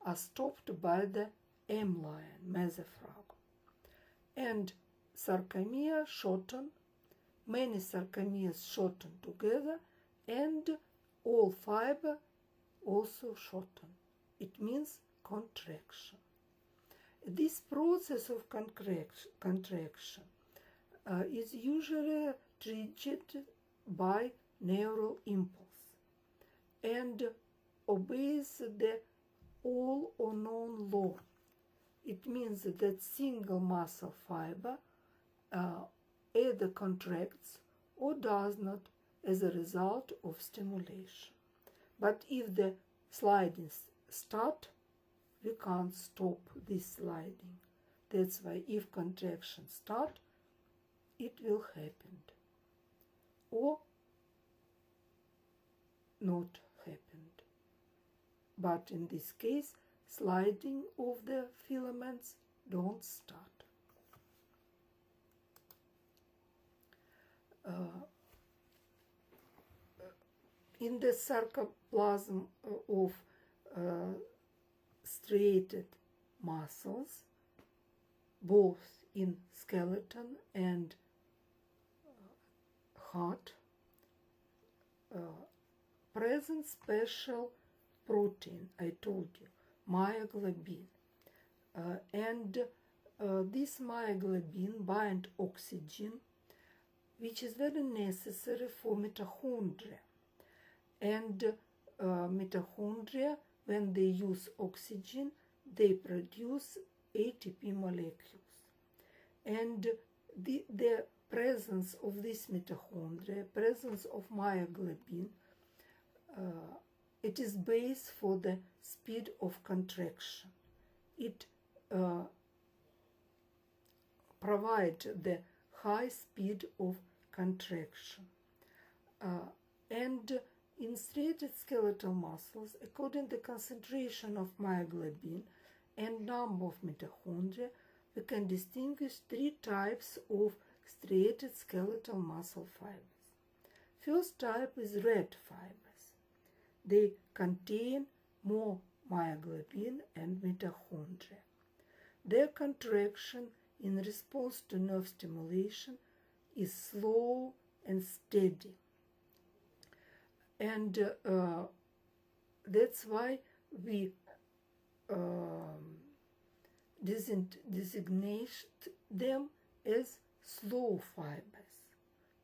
are stopped by the M line, mesophragm. And sarcomere shorten, many sarcomeres shorten together, and all fiber also shorten. It means contraction. This process of contraction is usually triggered by neural impulse and obeys the all or none law. It means that single muscle fiber either contracts or does not as a result of stimulation. But if the sliding starts, we can't stop this sliding. That's why if contraction starts, it will happen or not happen. But in this case, sliding of the filaments don't start. In the sarcoplasm of striated muscles, both in skeleton and heart, present special protein, I told you, myoglobin. And this myoglobin binds oxygen, which is very necessary for mitochondria. And mitochondria, when they use oxygen, they produce ATP molecules. And the presence of this mitochondria, presence of myoglobin, it is base for the speed of contraction. It provides the high speed of contraction. And in striated skeletal muscles, according to the concentration of myoglobin and number of mitochondria, we can distinguish three types of striated skeletal muscle fibers. First type is red fibers. They contain more myoglobin and mitochondria. Their contraction in response to nerve stimulation is slow and steady. And that's why we designate them as slow fibers,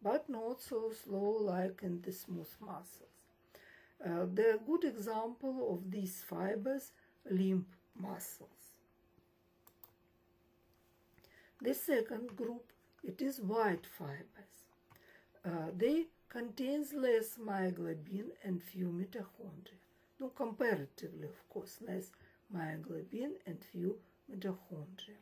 but not so slow like in the smooth muscles. They're a good example of these fibers, limb muscles. The second group, it is white fibers. They contains less myoglobin and few mitochondria. No, comparatively, of course, less myoglobin and few mitochondria.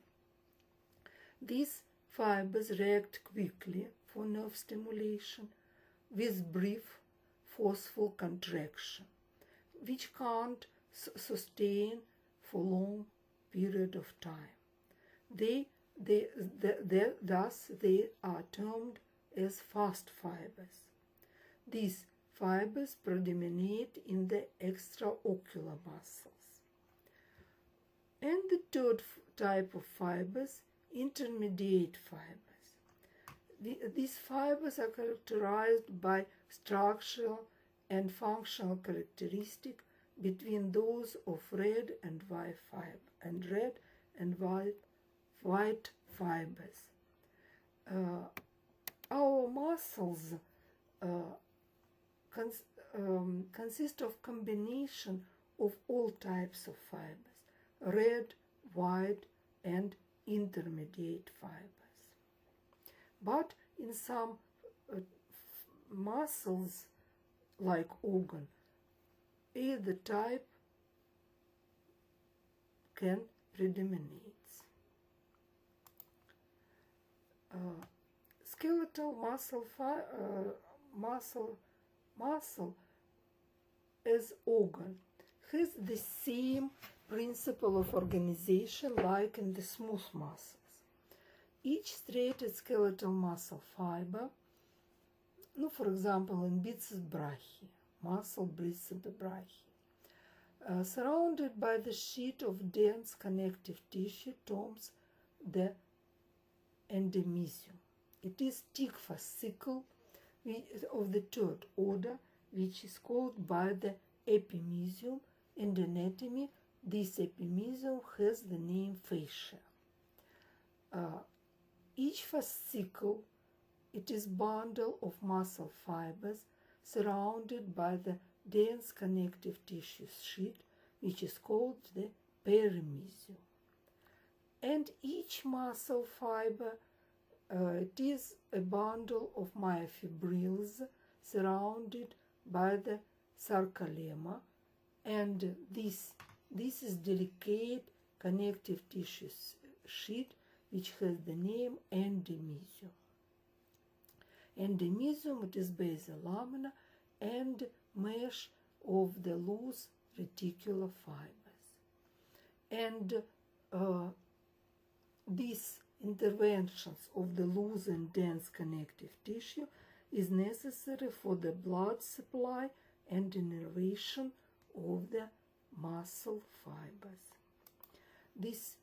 These fibers react quickly for nerve stimulation with brief, forceful contraction, which can't sustain for long period of time. Thus, they are termed as fast fibers. These fibers predominate in the extraocular muscles. And the third type of fibers, intermediate fibers. These fibers are characterized by structural and functional characteristics between those of red and white white fibers. Our muscles consist of combination of all types of fibers, red, white, and intermediate fibers. But in some muscles, like organ, either type can predominate. Skeletal muscle as organ has the same principle of organization like in the smooth muscles. Each striated skeletal muscle fiber, for example, in biceps brachii, muscle biceps brachii, surrounded by the sheet of dense connective tissue terms the endomysium. It is thick fascicle of the third order, which is called by the epimysium. In anatomy, this epimysium has the name fascia. Each fascicle, it is bundle of muscle fibers surrounded by the dense connective tissue sheet, which is called the perimysium. And each muscle fiber, it is a bundle of myofibrils surrounded by the sarcolemma, and this is delicate connective tissue sheet which has the name endomysium. Endomysium, it is basal lamina and mesh of the loose reticular fibers. And these interventions of the loose and dense connective tissue is necessary for the blood supply and innervation of the muscle fibers. This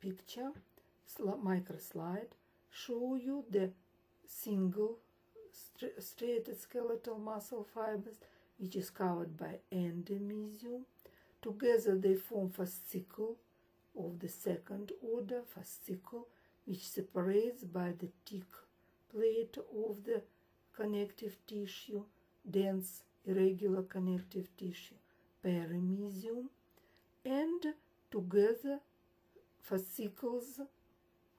picture, microslide, show you the single striated skeletal muscle fibers, which is covered by endomysium. Together they form fascicle of the second order, fascicle, which separates by the thick plate of the connective tissue, dense irregular connective tissue, perimysium, and together fascicles,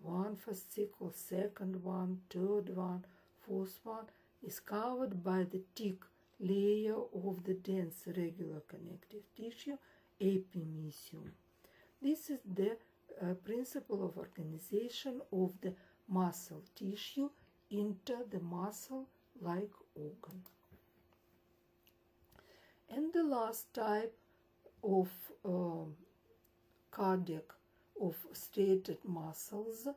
one fascicle, second one, third one, fourth one, is covered by the thick layer of the dense regular connective tissue, epimysium. This is the principle of organization of the muscle tissue into the muscle-like organ. And the last type of cardiac of striated muscles,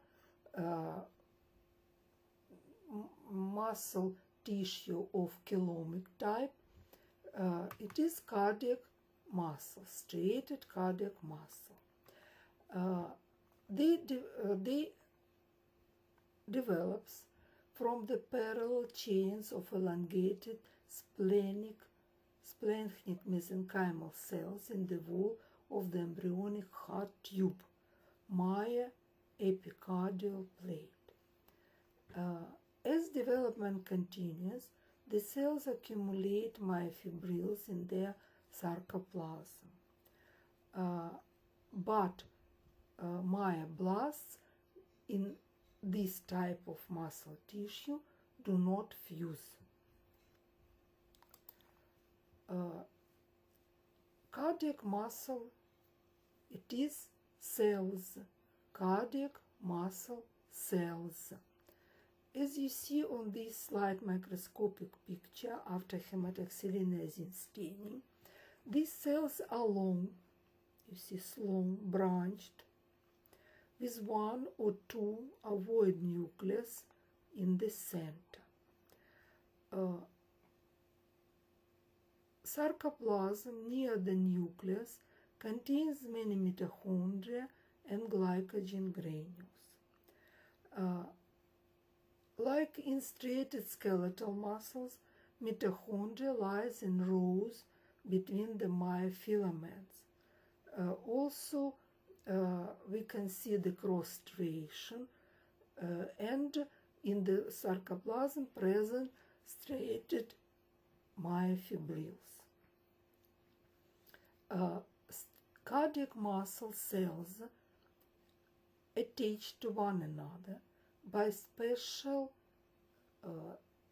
muscle tissue of coulombic type, it is cardiac muscle, striated cardiac muscle. They develops from the parallel chains of elongated splenic mesenchymal cells in the wall of the embryonic heart tube, Meyer epicardial plate. As development continues, the cells accumulate myofibrils in their sarcoplasm. But myoblasts in this type of muscle tissue do not fuse. Cardiac muscle, it is cells, cardiac muscle cells. As you see on this slight microscopic picture after hematoxylinazine staining, these cells are long, you see, long, branched, with one or two ovoid nucleus in the center. Sarcoplasm near the nucleus contains many mitochondria and glycogen granules. Like in striated skeletal muscles, mitochondria lies in rows between the myofilaments. Also, we can see the cross striation and in the sarcoplasm present striated myofibrils. Cardiac muscle cells attach to one another by special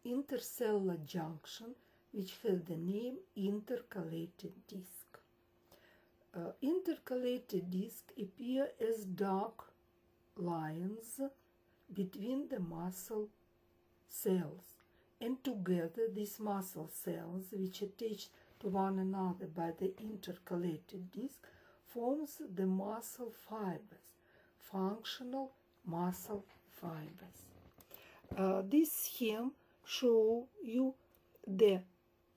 intercellular junction which has the name intercalated disc. Intercalated discs appear as dark lines between the muscle cells, and together these muscle cells, which attach to one another by the intercalated disc, forms the muscle fibers, functional muscle fibers. This scheme shows you the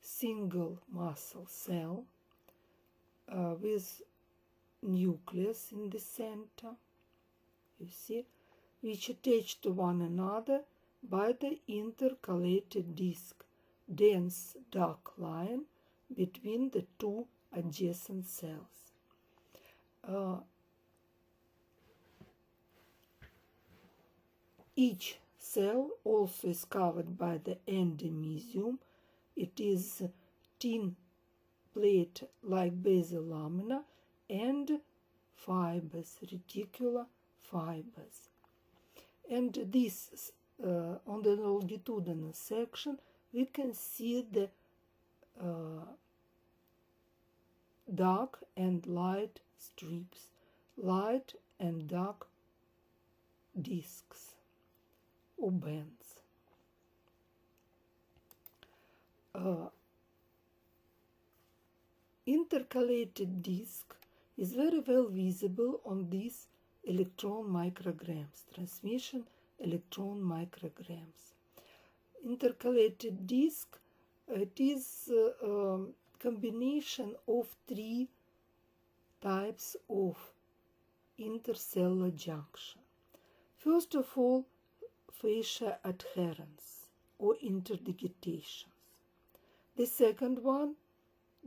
single muscle cell with nucleus in the center, you see, which attach to one another by the intercalated disc, dense dark line between the two adjacent cells. Each cell also is covered by the endomysium. It is thin plate-like basal lamina and fibers, reticular fibers. And this, on the longitudinal section, we can see the dark and light strips, light and dark discs or bands. Intercalated disc is very well visible on these electron micrograms, transmission electron micrograms. Intercalated disc, it is a combination of three types of intercellular junction. First of all, fascia adherence or interdigitations. The second one,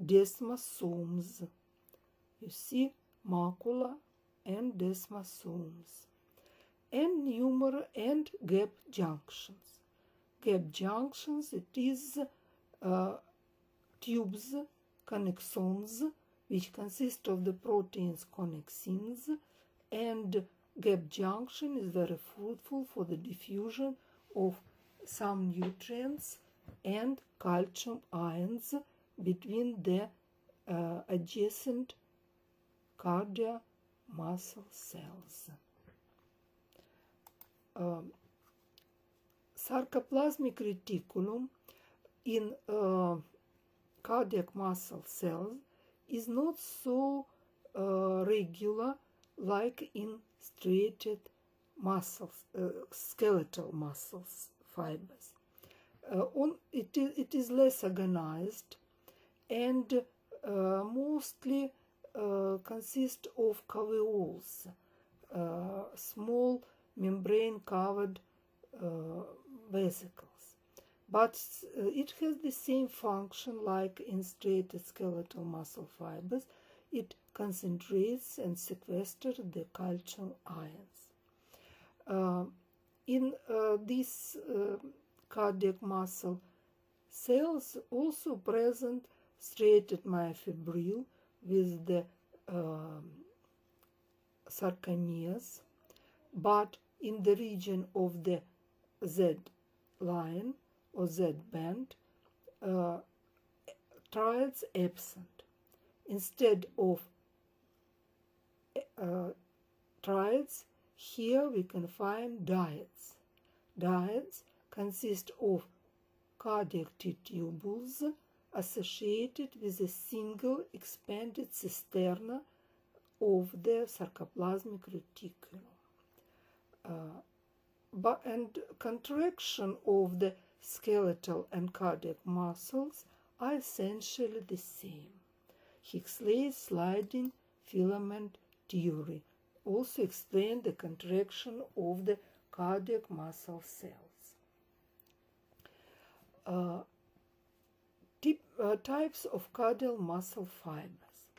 desmosomes. You see, macula and desmosomes. And numerous and gap junctions. Gap junctions, it is tubes, connexons, which consist of the proteins connexins, and gap junction is very fruitful for the diffusion of some nutrients and calcium ions between the adjacent cardiac muscle cells. Sarcoplasmic reticulum in cardiac muscle cells is not so regular like in striated muscles, skeletal muscles fibers. It is less organized and mostly consists of caveoles, small membrane-covered vesicles. But it has the same function like in striated skeletal muscle fibers. It concentrates and sequesters the calcium ions. In these cardiac muscle cells also present striated myofibril with the sarcomeres, but in the region of the Z line or Z band, triads absent. Instead of triads, here we can find dyads. Dyads consist of cardiac T-tubules associated with a single expanded cisterna of the sarcoplasmic reticulum. And contraction of the skeletal and cardiac muscles are essentially the same. Huxley's sliding filament theory also explained the contraction of the cardiac muscle cells. Types of cardiac muscle fibers.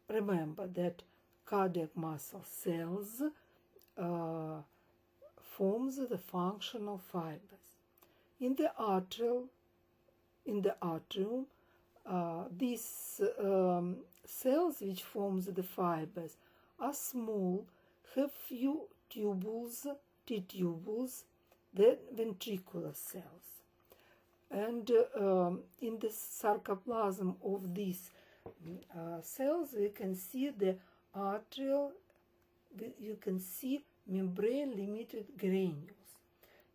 Remember that cardiac muscle cells forms the functional fibers. In the atrium, these cells which forms the fibers are small, have few tubules, T-tubules, than ventricular cells. And in the sarcoplasm of these cells, we can see the atrial, you can see membrane-limited granules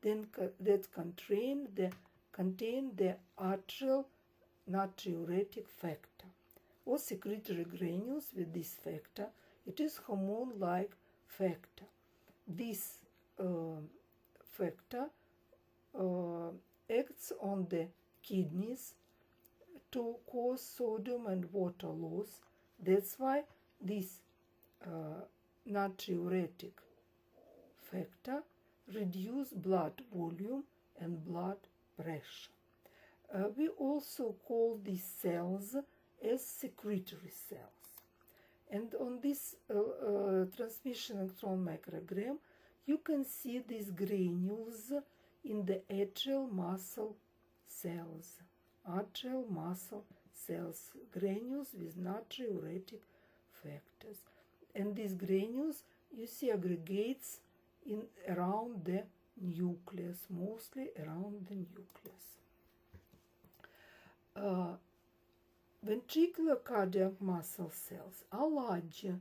that contain the atrial natriuretic factor or secretory granules with this factor. It is hormone-like factor. This factor acts on the kidneys to cause sodium and water loss. That's why this natriuretic factor reduces blood volume and blood pressure. We also call these cells as secretory cells. And on this transmission electron microgram, you can see these granules in the atrial muscle cells. Atrial muscle cells, granules with natriuretic factors. And these granules, you see, aggregates around the nucleus, mostly around the nucleus. Ventricular cardiac muscle cells are larger,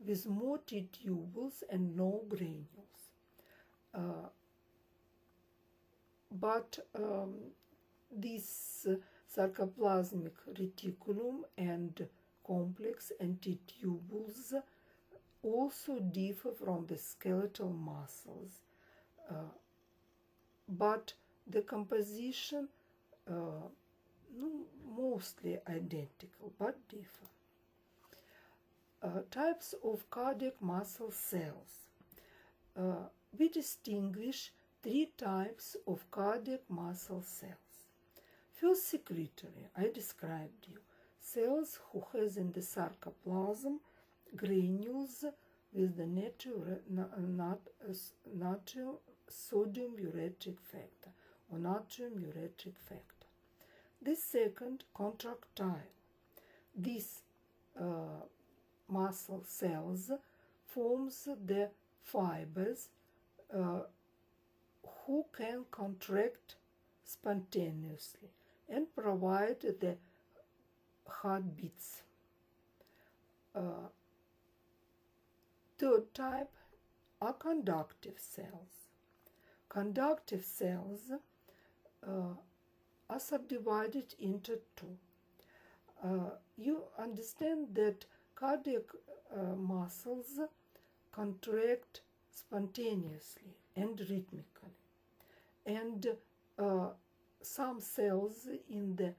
with more T-tubules and no granules. But this sarcoplasmic reticulum and complex and T-tubules also differ from the skeletal muscles, but the composition mostly identical, but differ. Types of cardiac muscle cells. We distinguish three types of cardiac muscle cells. First, secretory, I described you. Cells who has in the sarcoplasm granules with the natrium sodium uretric factor or natrium uretric factor. The second, contractile. These muscle cells forms the fibers who can contract spontaneously and provide the heartbeats. Third type are conductive cells. Conductive cells are subdivided into two. You understand that cardiac muscles contract spontaneously and rhythmically, and some cells in the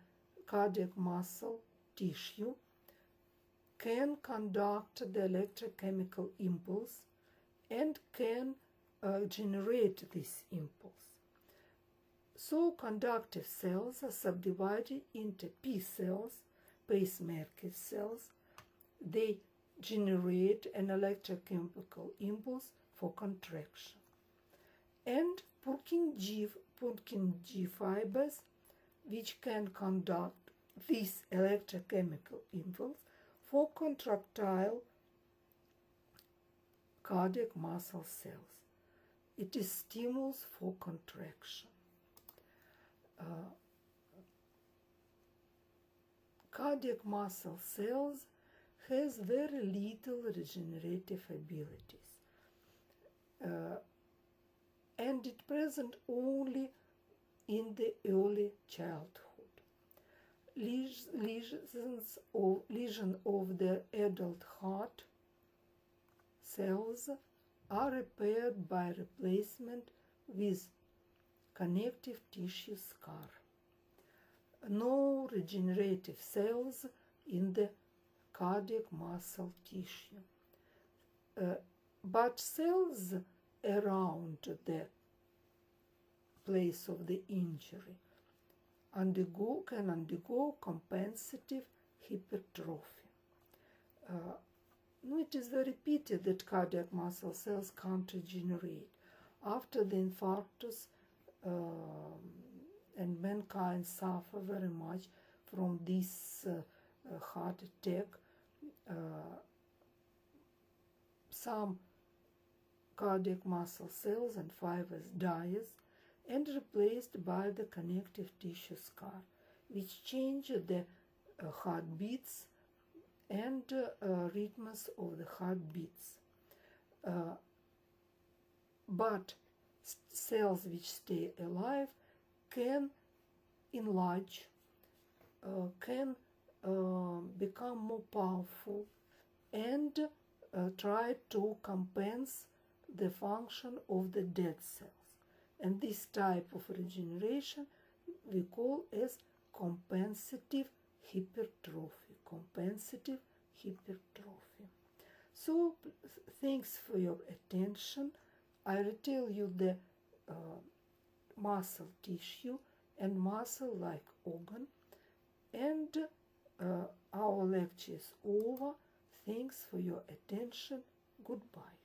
cardiac muscle tissue can conduct the electrochemical impulse and can generate this impulse. So conductive cells are subdivided into P cells, pacemaker cells. They generate an electrochemical impulse for contraction. And Purkinje fibers, which can conduct this electrochemical impulse for contractile cardiac muscle cells. It is stimulus for contraction. Cardiac muscle cells has very little regenerative abilities, and it present only in the early childhood. Lesions of the adult heart cells are repaired by replacement with connective tissue scar. No regenerative cells in the cardiac muscle tissue, but cells around the place of the injury can undergo compensative hypertrophy. It is very pity that cardiac muscle cells can't regenerate. After the infarctus, and mankind suffer very much from this heart attack, some cardiac muscle cells and fibers dies and replaced by the connective tissue scar, which change the heartbeats and rhythms of the heartbeats. But cells which stay alive can enlarge, can become more powerful, and try to compensate the function of the dead cells. And this type of regeneration we call as compensative hypertrophy. Compensative hypertrophy. So thanks for your attention. I will tell you the muscle tissue and muscle-like organ, and our lecture is over. Thanks for your attention. Goodbye.